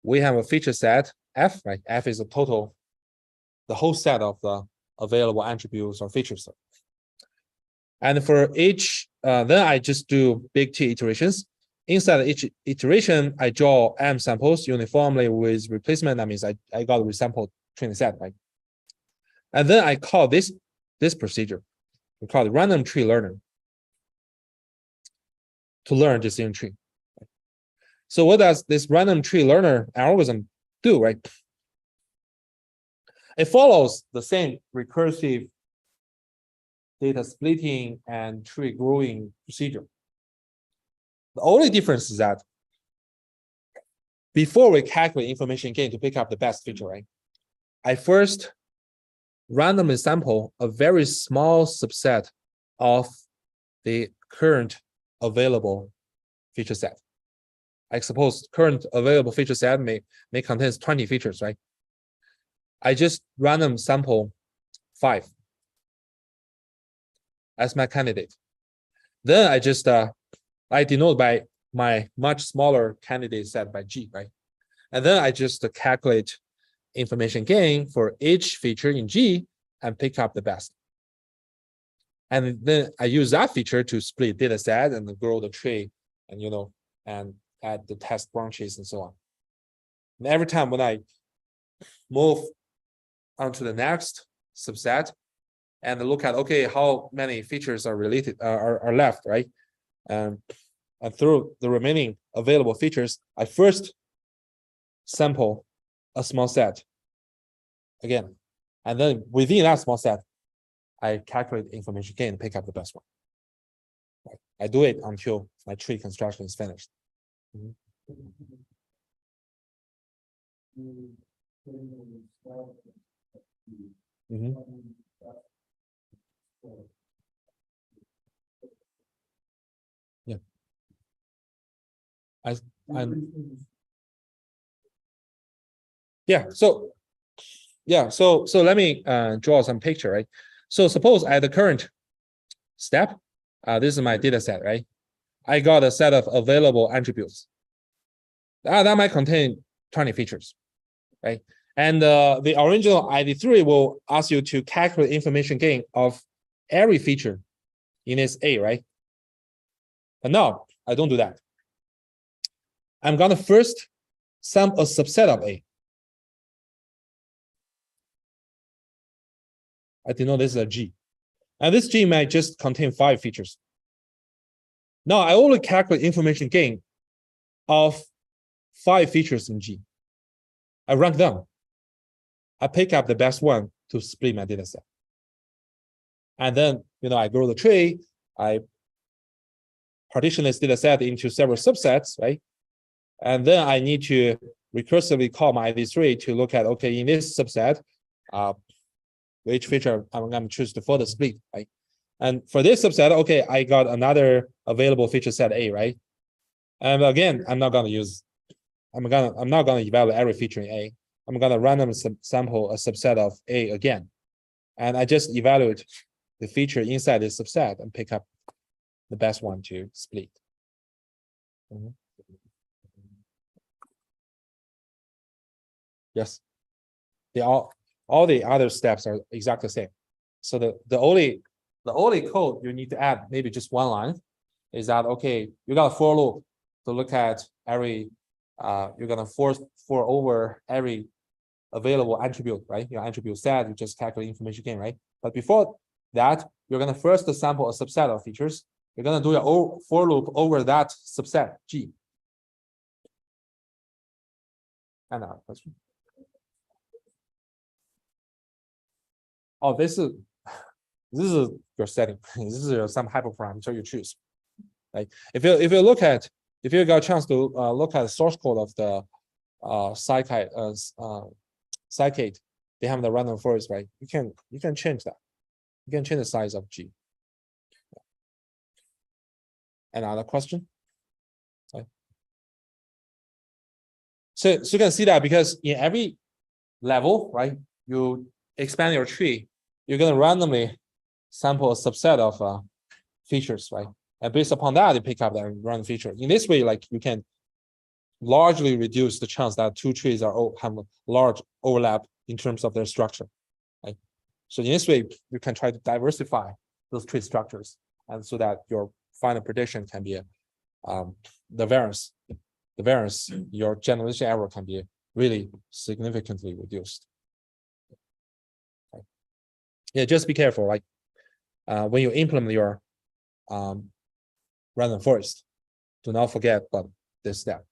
We have a feature set F, right? F is the whole set of the available attributes or features. And for each, then I just do big T iterations. Inside each iteration, I draw M samples uniformly with replacement. That means I got a resampled training set, right? And then I call this procedure. We call it random tree learner to learn decision tree. So what does this random tree learner algorithm do, right? It follows the same recursive data splitting and tree growing procedure. The only difference is that before we calculate information gain to pick up the best feature, right? I first randomly sample a very small subset of the current available feature set. I suppose current available feature set may contain 20 features, right? I just random sample 5 as my candidate. Then I just I denote by my much smaller candidate set by G, right? And then I just calculate information gain for each feature in G and pick up the best. And then I use that feature to split data set and grow the tree and and add the test branches and so on. And every time when I move on to the next subset and look at, okay, how many features are related are left, right? And through the remaining available features, I first sample a small set again. And then within that small set, I calculate information gain and pick up the best one. Right? I do it until my tree construction is finished. Mhm. Yeah. I'm yeah. So let me draw some picture, right? So suppose at the current step, this is my data set, right? I got a set of available attributes. That might contain 20 features, right? And the original ID3 will ask you to calculate information gain of every feature in this A, right? But no, I don't do that. I'm gonna first sum a subset of A. I denote this as a G. And this G might just contain 5 features. Now I only calculate information gain of 5 features in G. I rank them. I pick up the best one to split my data set. And then, I grow the tree, I partition this data set into several subsets, right? And then I need to recursively call my ID3 to look at, okay, in this subset, which feature I'm going to choose to further split, right? And for this subset, okay, I got another available feature set A, right? And again, I'm not going to evaluate every feature in A. I'm going to random sample a subset of A again. And I just evaluate the feature inside this subset and pick up the best one to split. Yes. All the other steps are exactly the same. So the only code you need to add, maybe just one line, is that okay, you got a for loop to look at every you're gonna for over every available attribute, right? Your attribute set, you just calculate information gain, right? But before that, you're gonna first sample a subset of features. You're gonna do your for loop over that subset G. Another question. Oh, this is your setting. This is some hyperparameter you choose. Like if you look at, if you got a chance to look at the source code of the scikit, they have the random forest, right? You can change that. You can change the size of G. Another question? Right. So you can see that because in every level, right, you expand your tree, you're gonna randomly sample a subset of features, right? And based upon that, you pick up that random feature. In this way, like you can largely reduce the chance that two trees are have a large overlap in terms of their structure, right? So in this way, you can try to diversify those tree structures, and so that your final prediction can be the variance, your generalization error can be really significantly reduced. Okay. Yeah, just be careful, like when you implement your random forest, do not forget about this step.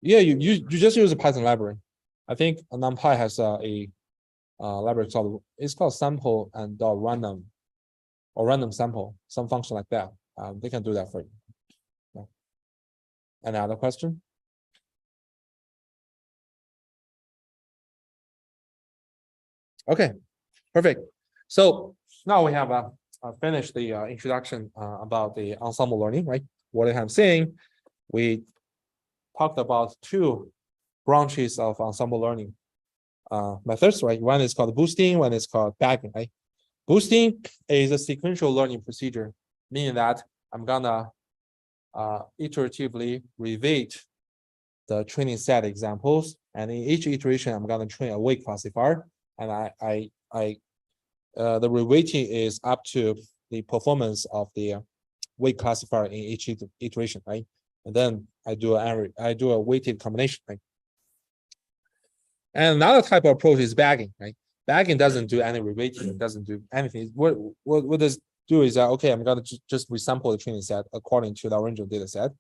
Yeah, you just use a Python library. I think NumPy has a library called, it's called sample and random, or random sample, some function like that. They can do that for you. Yeah. Another question? Okay, perfect. So now we have finished the introduction about the ensemble learning, right? What I'm saying, we talked about 2 branches of ensemble learning methods, right? One is called boosting, one is called bagging, right? Boosting is a sequential learning procedure, meaning that I'm gonna iteratively reweight the training set examples, and in each iteration, I'm gonna train a weight classifier, and the reweighting is up to the performance of the weight classifier in each iteration, right? And then I do a weighted combination, right? And another type of approach is bagging, right? Bagging doesn't do any reweighting, it doesn't do anything. What does do is that, okay, I'm gonna just resample the training set according to the original data set.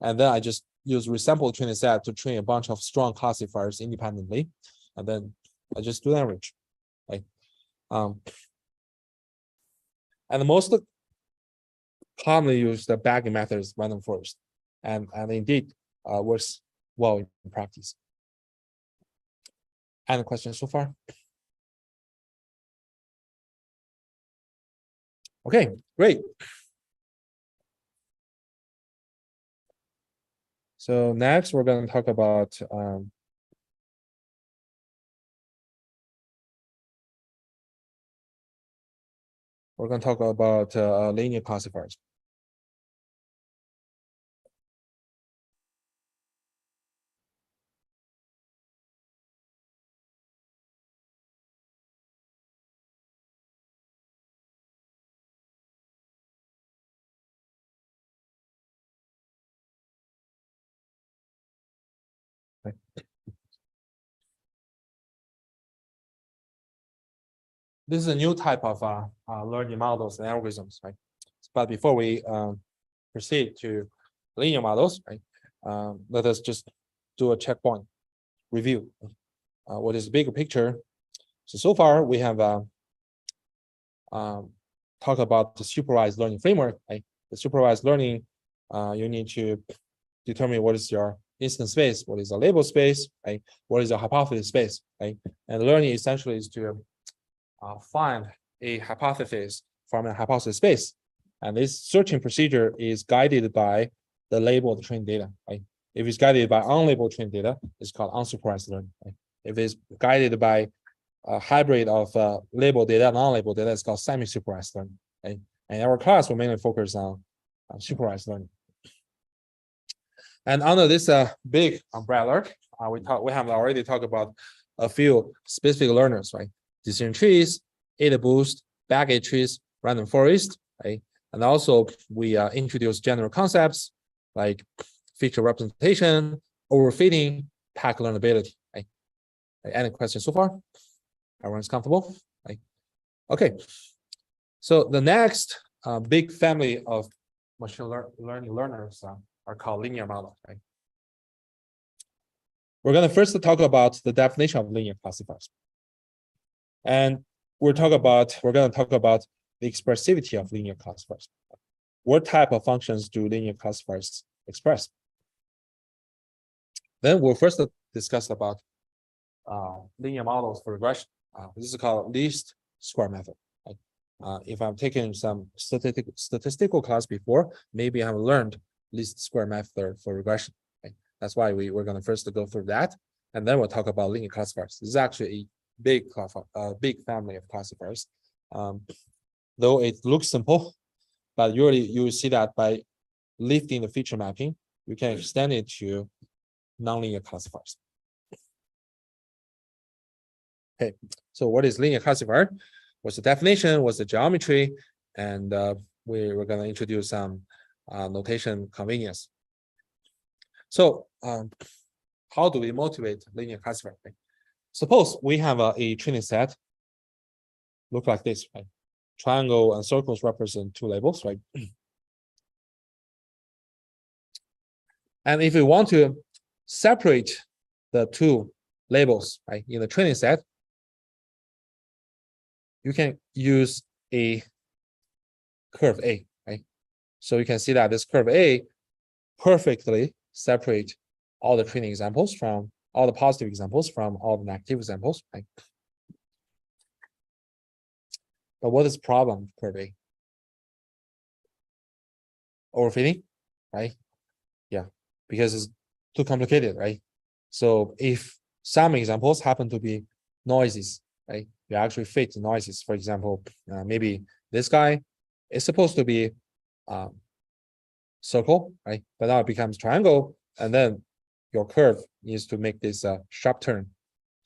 And then I just use resample training set to train a bunch of strong classifiers independently. And then I just do average, right? And the most commonly used bagging method is random forest. And indeed, works well in practice. Any questions so far? Okay, great. So next we're going to talk about linear classifiers. Okay. This is a new type of learning models and algorithms, right? But before we proceed to linear models, right? Let us just do a checkpoint review. What is the bigger picture? So far we have talked about the supervised learning framework. Right? The supervised learning, you need to determine what is your instance space, what is the label space, right? What is the hypothesis space, right? And learning essentially is to find a hypothesis from a hypothesis space. And this searching procedure is guided by the labeled trained data, right? If it's guided by unlabeled trained data, it's called unsupervised learning. Right? If it's guided by a hybrid of labeled data and unlabeled data, it's called semi-supervised learning. Right? And our class will mainly focus on supervised learning. And under this big umbrella, we have already talked about a few specific learners, right? Decision trees, AdaBoost, baggage trees, random forest, right? And also we introduce general concepts like feature representation, overfitting, pack learnability, right? Any questions so far? Everyone's comfortable, right? Okay. So the next big family of machine learning learners are called linear models, right? We're going to first talk about the definition of linear classifiers. And we're going to talk about the expressivity of linear classifiers. What type of functions do linear classifiers express? Then we'll first discuss about linear models for regression. This is called least square method. Right? If I'm taking some statistical class before, maybe I have learned least square method for regression. Right? That's why we're going to first go through that, and then we'll talk about linear classifiers. This is actually a big family of classifiers. Though it looks simple, but usually you see that by lifting the feature mapping, you can extend it to nonlinear classifiers. Okay, so what is linear classifier? What's the definition? What's the geometry? And we're going to introduce some notation convenience. So how do we motivate linear classifier? Right? Suppose we have a training set, look like this, right? Triangle and circles represent two labels, right? And if we want to separate the two labels, right, in the training set, you can use a curve A, right? So you can see that this curve A perfectly separate all the training examples from all the positive examples from all the negative examples, right? But what is the problem with curve A? Overfitting, right? Yeah, because it's too complicated, right? So if some examples happen to be noises, right? You actually fit the noises. For example, maybe this guy is supposed to be circle, right? But now it becomes triangle, and then your curve needs to make this sharp turn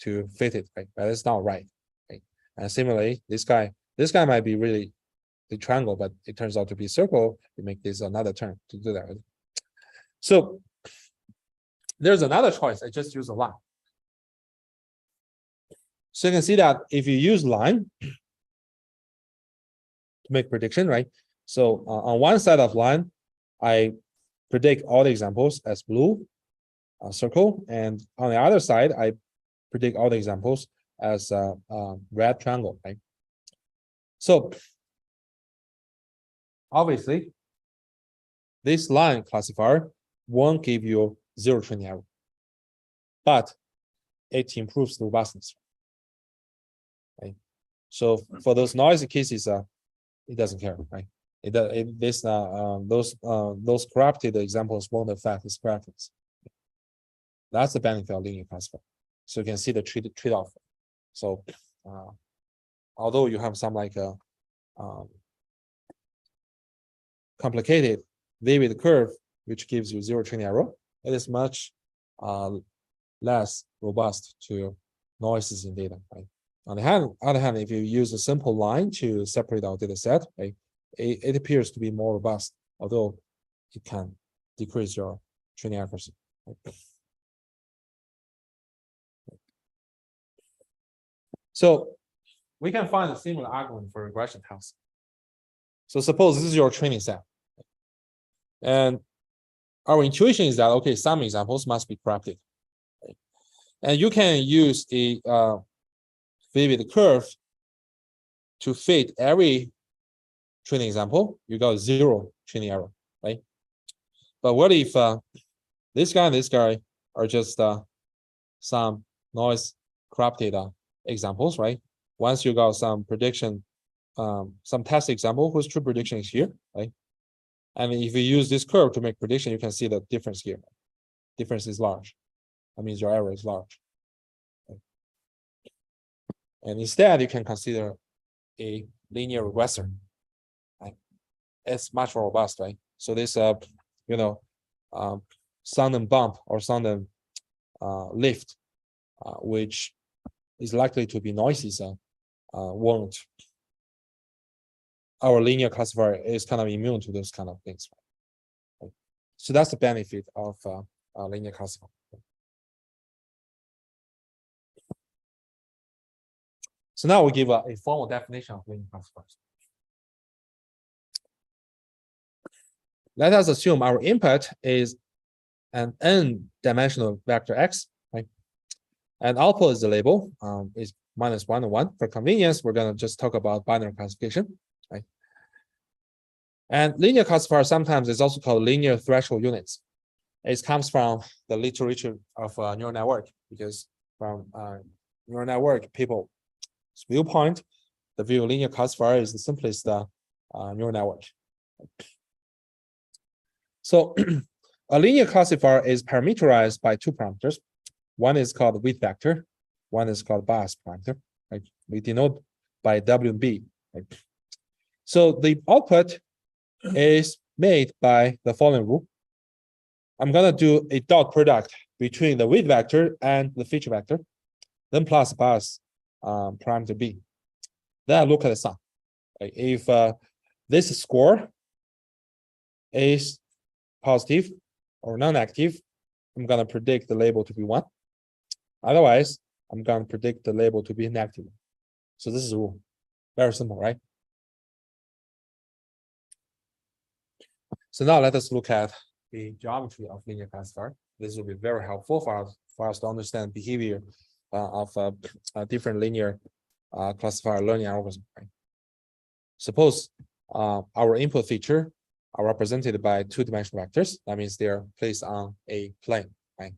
to fit it, right? But it's not right, right? And similarly, this guy might be really the triangle, but it turns out to be circle. You make this another turn to do that. Right? So there's another choice. I just use a line. So you can see that if you use line to make prediction, right? So on one side of line, I predict all the examples as blue circle, and on the other side, I predict all the examples as red triangle, right? So obviously, this line classifier won't give you zero training error. But it improves the robustness. Right? So for those noisy cases, it doesn't care, right? Those corrupted examples won't affect its practice. That's the benefit of linear classifier. So you can see the trade-off. So although you have some like complicated vivid curve, which gives you zero training error, it is much less robust to noises in data. Right? On the other hand, if you use a simple line to separate our data set, right, it appears to be more robust, although it can decrease your training accuracy. Right? So we can find a similar argument for regression tests. So suppose this is your training set. And our intuition is that, okay, some examples must be corrupted. Right? And you can use a vivid curve to fit every training example. You got zero training error, right? But what if this guy and this guy are just some noise corrupted examples, right? Once you got some prediction, some test example whose true prediction is here, right? And if you use this curve to make prediction, you can see the difference here. Difference is large. That means your error is large. Okay. And instead, you can consider a linear regressor. Right? It's much more robust, right? So this, sound and bump or sound and lift, which is likely to be noisy, won't. Our linear classifier is kind of immune to those kind of things. Right? So that's the benefit of linear classifier. So now we give a formal definition of linear classifiers. Let us assume our input is an n-dimensional vector x, right? And output is the label, is -1 and 1. For convenience, we're going to just talk about binary classification, right? And linear classifier sometimes is also called linear threshold units. It comes from the literature of neural network, because from neural network people's viewpoint, the view of linear classifier is the simplest neural network. So a linear classifier is parameterized by two parameters. One is called width vector. One is called bias parameter. Right? We denote by W and B. Right? So the output is made by the following rule. I'm going to do a dot product between the width vector and the feature vector, then plus bias parameter B. Then I look at the sum. Right? If this score is positive or non-negative, I'm going to predict the label to be 1. Otherwise, I'm going to predict the label to be negative. So this is a rule. Very simple, right? So now let us look at the geometry of linear classifier. This will be very helpful for us to understand behavior of different linear classifier learning algorithm. Right? Suppose our input feature are represented by two-dimensional vectors. That means they're placed on a plane, right?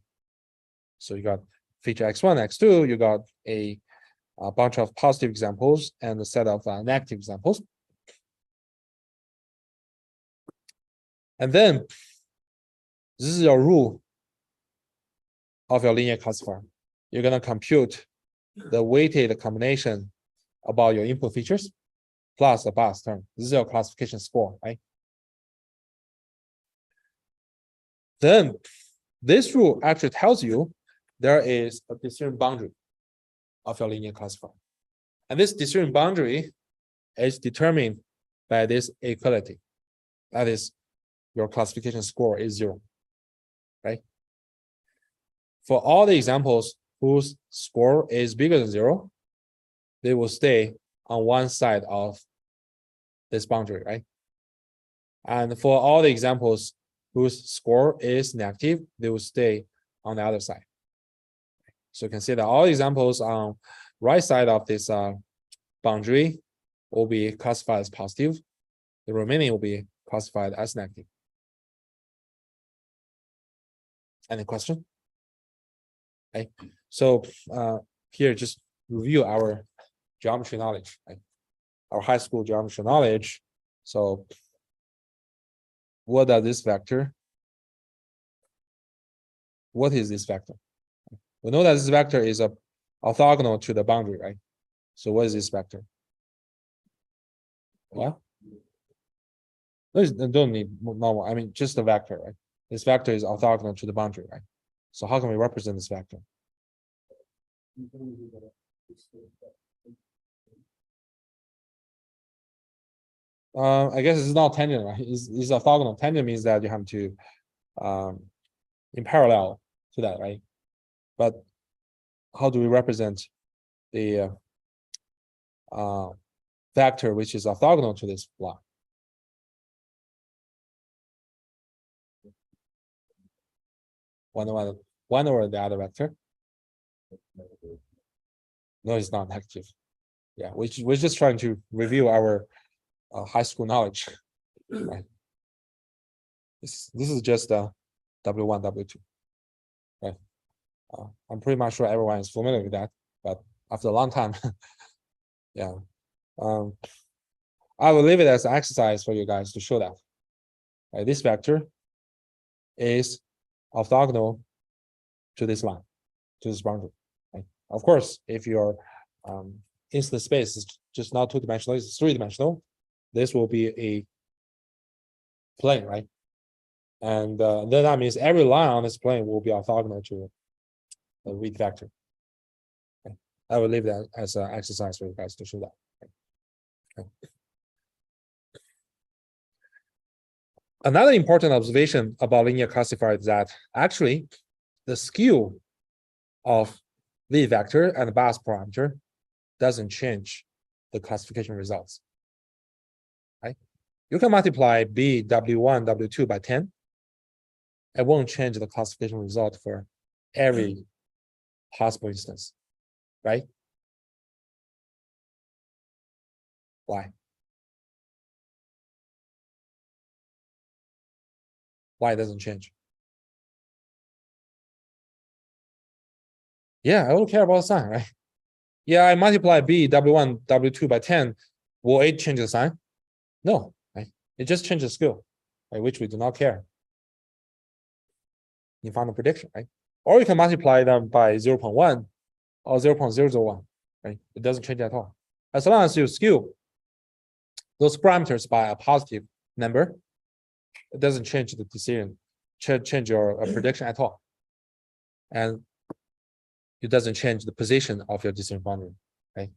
So you got feature x1, x2, you got a bunch of positive examples and a set of negative examples. And then this is your rule of your linear classifier. You're going to compute the weighted combination about your input features plus the bias term. This is your classification score, right? Then this rule actually tells you there is a discrete boundary of your linear classifier. And this discrete boundary is determined by this equality. That is, your classification score is 0, right? For all the examples whose score is bigger than 0, they will stay on one side of this boundary, right? And for all the examples whose score is negative, they will stay on the other side. So you can see that all examples on right side of this boundary will be classified as positive. The remaining will be classified as negative. Any question? Okay, so here just review our geometry knowledge, right? Our high school geometry knowledge. So what are this vector? What is this vector? We know that this vector is a orthogonal to the boundary, right? So what is this vector? What? Don't need normal. I mean, just the vector, right? This vector is orthogonal to the boundary, right? So how can we represent this vector? I guess it's not tangent, right? It's orthogonal. Tangent means that you have to in parallel to that, right? But how do we represent the vector which is orthogonal to this block? One over the other vector? No, it's not negative. Yeah, we're just trying to review our high school knowledge. Right. This is just W1, W2. Right. I'm pretty much sure everyone is familiar with that, but after a long time, yeah. I will leave it as an exercise for you guys to show that. Right, this vector is orthogonal to this line, to this boundary. Right? Of course, if your instance space is just not two-dimensional, it's three-dimensional, this will be a plane, right? And then that means every line on this plane will be orthogonal to the weak vector. Okay. I will leave that as an exercise for you guys to show that. Okay. Another important observation about linear classifier is that actually the skew of the vector and the Bayes parameter doesn't change the classification results. Right? You can multiply B, W1, W2 by 10. It won't change the classification result for every possible instance, right? Why? Why it doesn't change? Yeah, I don't care about the sign, right? Yeah, I multiply B, W1, W2 by 10. Will it change the sign? No, right? It just changes skew, right? Which we do not care. You found a prediction, right? Or you can multiply them by 0.1 or 0.001, right? It doesn't change at all. As long as you skew those parameters by a positive number, it doesn't change the decision, change your prediction at all. And it doesn't change the position of your decision boundary, right?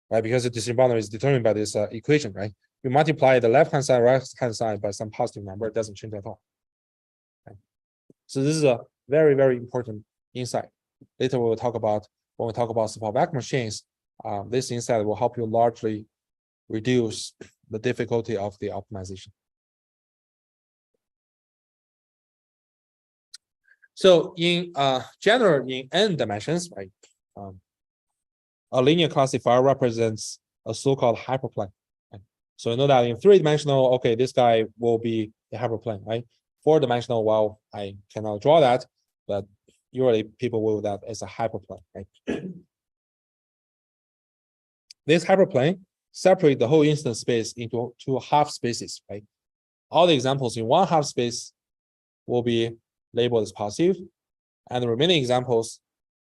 Right, because the decision boundary is determined by this equation, right? You multiply the left-hand side, right-hand side by some positive number, it doesn't change at all. Okay. So this is a very, very important insight. Later we will talk about, when we talk about small vector machines, this insight will help you largely reduce the difficulty of the optimization. So in general, in n dimensions, right, a linear classifier represents a so-called hyperplane. Right? So you know that in three-dimensional, okay, this guy will be a hyperplane, right? Four-dimensional, well, I cannot draw that, but usually people will that as a hyperplane, right? This hyperplane separate the whole instance space into two half spaces, right? All the examples in one half space will be labeled as positive, and the remaining examples,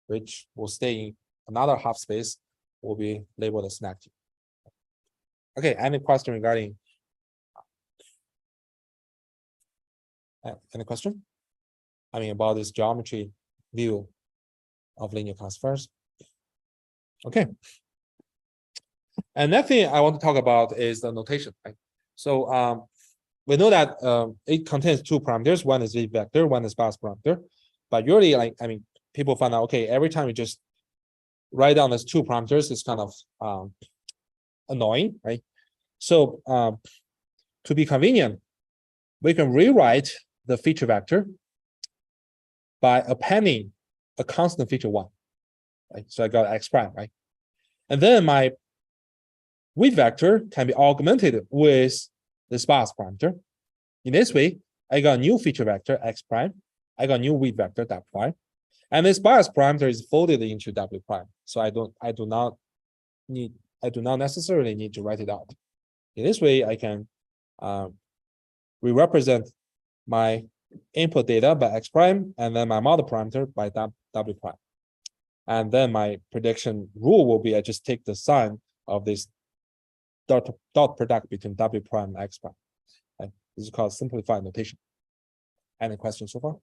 which will stay in another half space, will be labeled as negative. Okay, any question regarding? Any question? I mean, about this geometry view of linear classifiers. Okay. And next thing I want to talk about is the notation, right? So we know that it contains two parameters. One is the vector, one is Bayes parameter. But usually, like, I mean, people find out, okay, every time you just write down these two parameters, it's kind of annoying, right? So to be convenient, we can rewrite the feature vector by appending a constant feature 1. Right? So I got x prime, right? And then my width vector can be augmented with the Bayes parameter. In this way, I got a new feature vector x prime, I got new weak vector W prime, and this bias parameter is folded into W prime. So I do not necessarily need to write it out. In this way, I can re-represent my input data by X prime, and then my model parameter by W prime. And then my prediction rule will be I just take the sign of this dot product between W prime and X prime. Okay. This is called simplified notation. Any questions so far?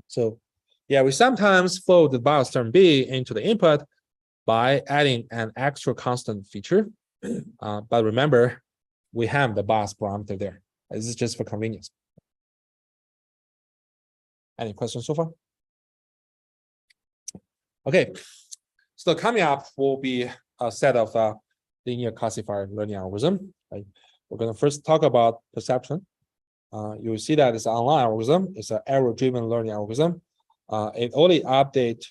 So yeah, we sometimes fold the bias term B into the input by adding an extra constant feature. But remember, we have the bias parameter there. This is just for convenience. Any questions so far? Okay, so coming up will be a set of linear classifier learning algorithm. Right? We're going to first talk about perception. You will see that it's an online algorithm. It's an error-driven learning algorithm. It only updates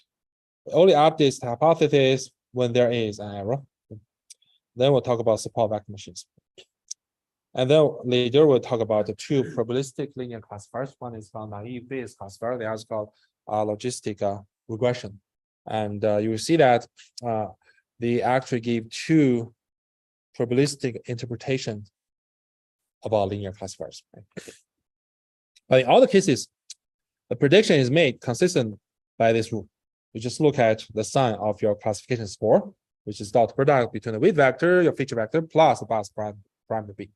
the hypothesis when there is an error. Then we'll talk about support vector machines. And then later we'll talk about the two probabilistic linear classifiers. One is called naive Bayes classifier. The other is called logistic regression. And you will see that they actually give two probabilistic interpretations about linear classifiers. Right? But in all the cases, the prediction is made consistent by this rule. You just look at the sign of your classification score, which is dot product between the weight vector, your feature vector, plus the bias parameter B.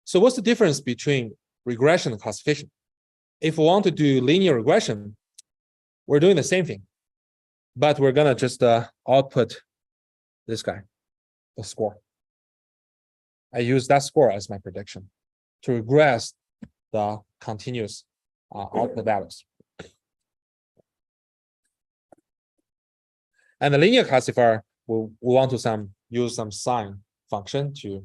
So what's the difference between regression and classification? If we want to do linear regression, we're doing the same thing, but we're gonna just output this guy, the score. I use that score as my prediction to regress the continuous output values. And the linear classifier, we want to use some sign function to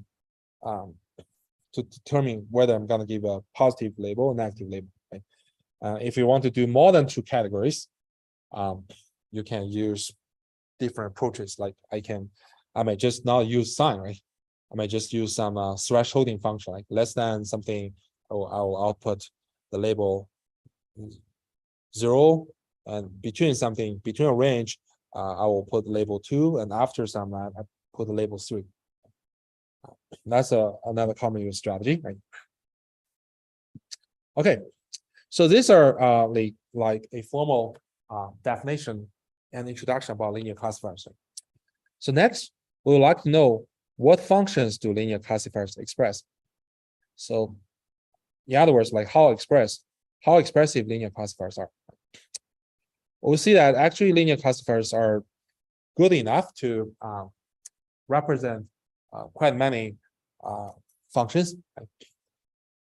determine whether I'm going to give a positive label or negative label. Right? If you want to do more than two categories, you can use different approaches. Like I might just not use sign, right? I might just use some thresholding function, like less than something. I'll output the label 0, and between a range, I will put label 2, and after some, I put the label 3. That's another common use strategy, right? Okay, so these are like a formal definition and introduction about linear classifiers. So next, we would like to know what functions do linear classifiers express. So, in other words, like how expressive linear classifiers are. We'll see that actually linear classifiers are good enough to represent quite many functions.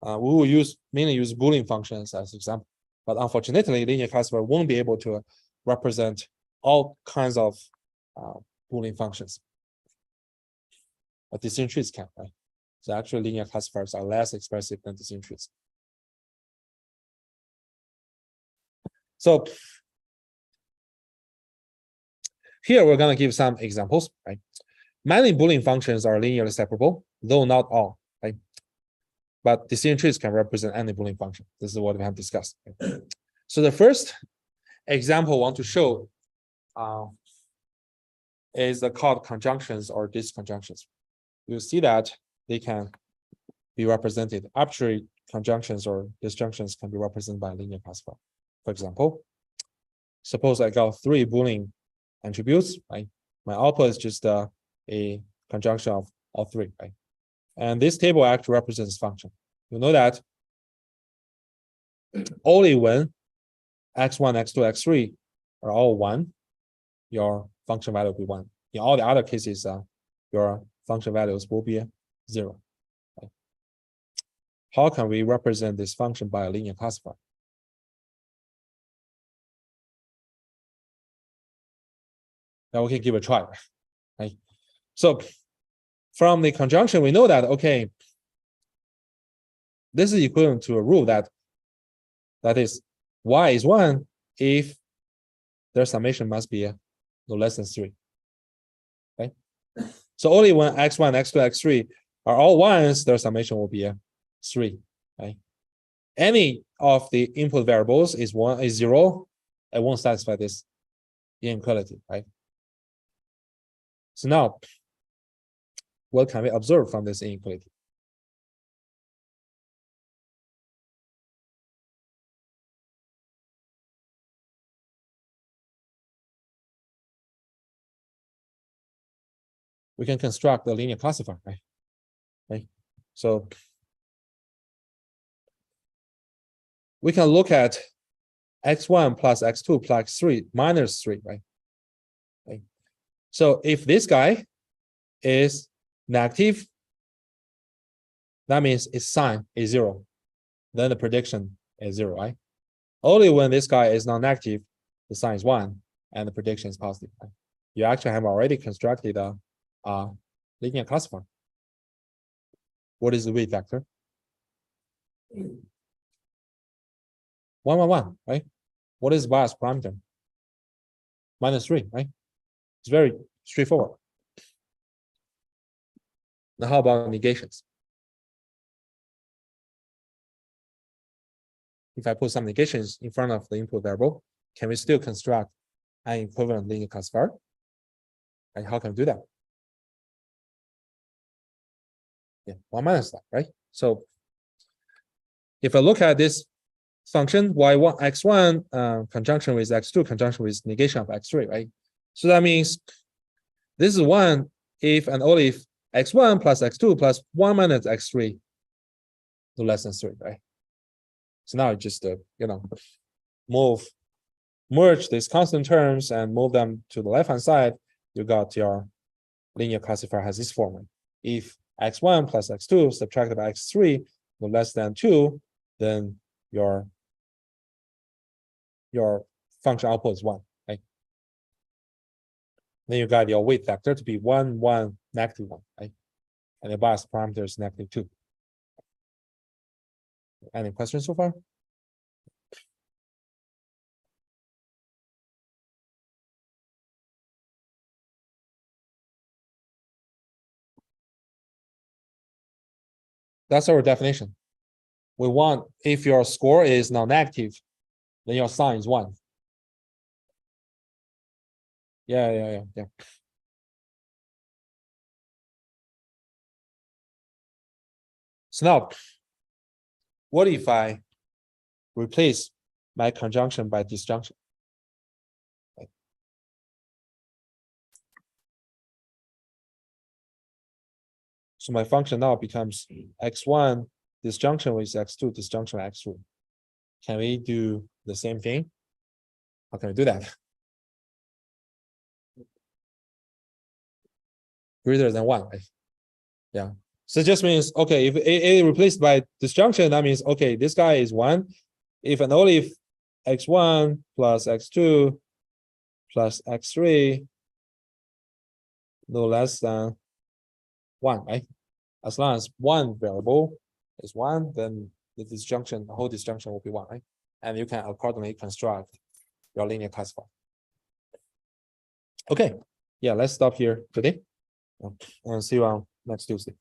We will mainly use Boolean functions as example, but unfortunately, linear classifier won't be able to represent all kinds of Boolean functions. But decision trees can, right? So actually, linear classifiers are less expressive than decision trees. So here we're going to give some examples, right? Many Boolean functions are linearly separable, though not all, right? But decision trees can represent any Boolean function. This is what we have discussed. Right? So the first example I want to show is the called conjunctions or disconjunctions. You see that they can be represented. Arbitrary conjunctions or disjunctions can be represented by a linear classifier. For example, suppose I got 3 Boolean attributes, right? My output is just a conjunction of all 3, right? And this table actually represents function. You know that only when x1, x2, x3 are all 1, your function value will be 1. In all the other cases, your function values will be 0. Right? How can we represent this function by a linear classifier? Now we can give it a try, right? So from the conjunction, we know that, okay, this is equivalent to a rule that is y is 1 if their summation must be no less than 3. Okay? So only when x1, x2, x3 are all ones, their summation will be a 3, right? Any of the input variables is 0, it won't satisfy this inequality, right? So now, what can we observe from this inequality? We can construct a linear classifier, right? Right. So we can look at x1 plus x2 plus x3 minus 3, right? Okay. So if this guy is negative, that means its sign is 0. Then the prediction is 0, right? Only when this guy is non-negative, the sign is 1, and the prediction is positive. Right? You actually have already constructed a linear classifier. What is the weight vector? 1, 1, 1, right? What is bias parameter? -3, right? It's very straightforward. Now, how about negations? If I put some negations in front of the input variable, can we still construct an equivalent linear classifier? And how can we do that? Yeah, 1 minus that, right? So if I look at this function y1 x1 conjunction with x2 conjunction with negation of x3, right? So that means this is 1 if and only if x1 plus x2 plus 1 minus x3 no less than 3, right? So now just merge these constant terms and move them to the left hand side. You got your linear classifier has this form. If x1 plus x2 subtracted by x3 no less than 2, then your function output is 1, right? Then you got your weight vector to be 1, 1, -1, right? And the bias parameter is -2. Any questions so far? That's our definition. We want, if your score is non-negative, then your sign is 1. Yeah. So now, what if I replace my conjunction by disjunction? So my function now becomes x1 disjunction with x2 disjunction with x3. Can we do the same thing? How can we do that? Greater than 1, right? Yeah. So it just means, okay, if a replaced by disjunction, that means, okay, this guy is 1. If and only if x1 plus x2 plus x3 no less than 1, right? As long as one variable is 1, then the disjunction, the whole disjunction will be 1, right? And you can accordingly construct your linear classifier. Okay, yeah, let's stop here today and see you on next Tuesday.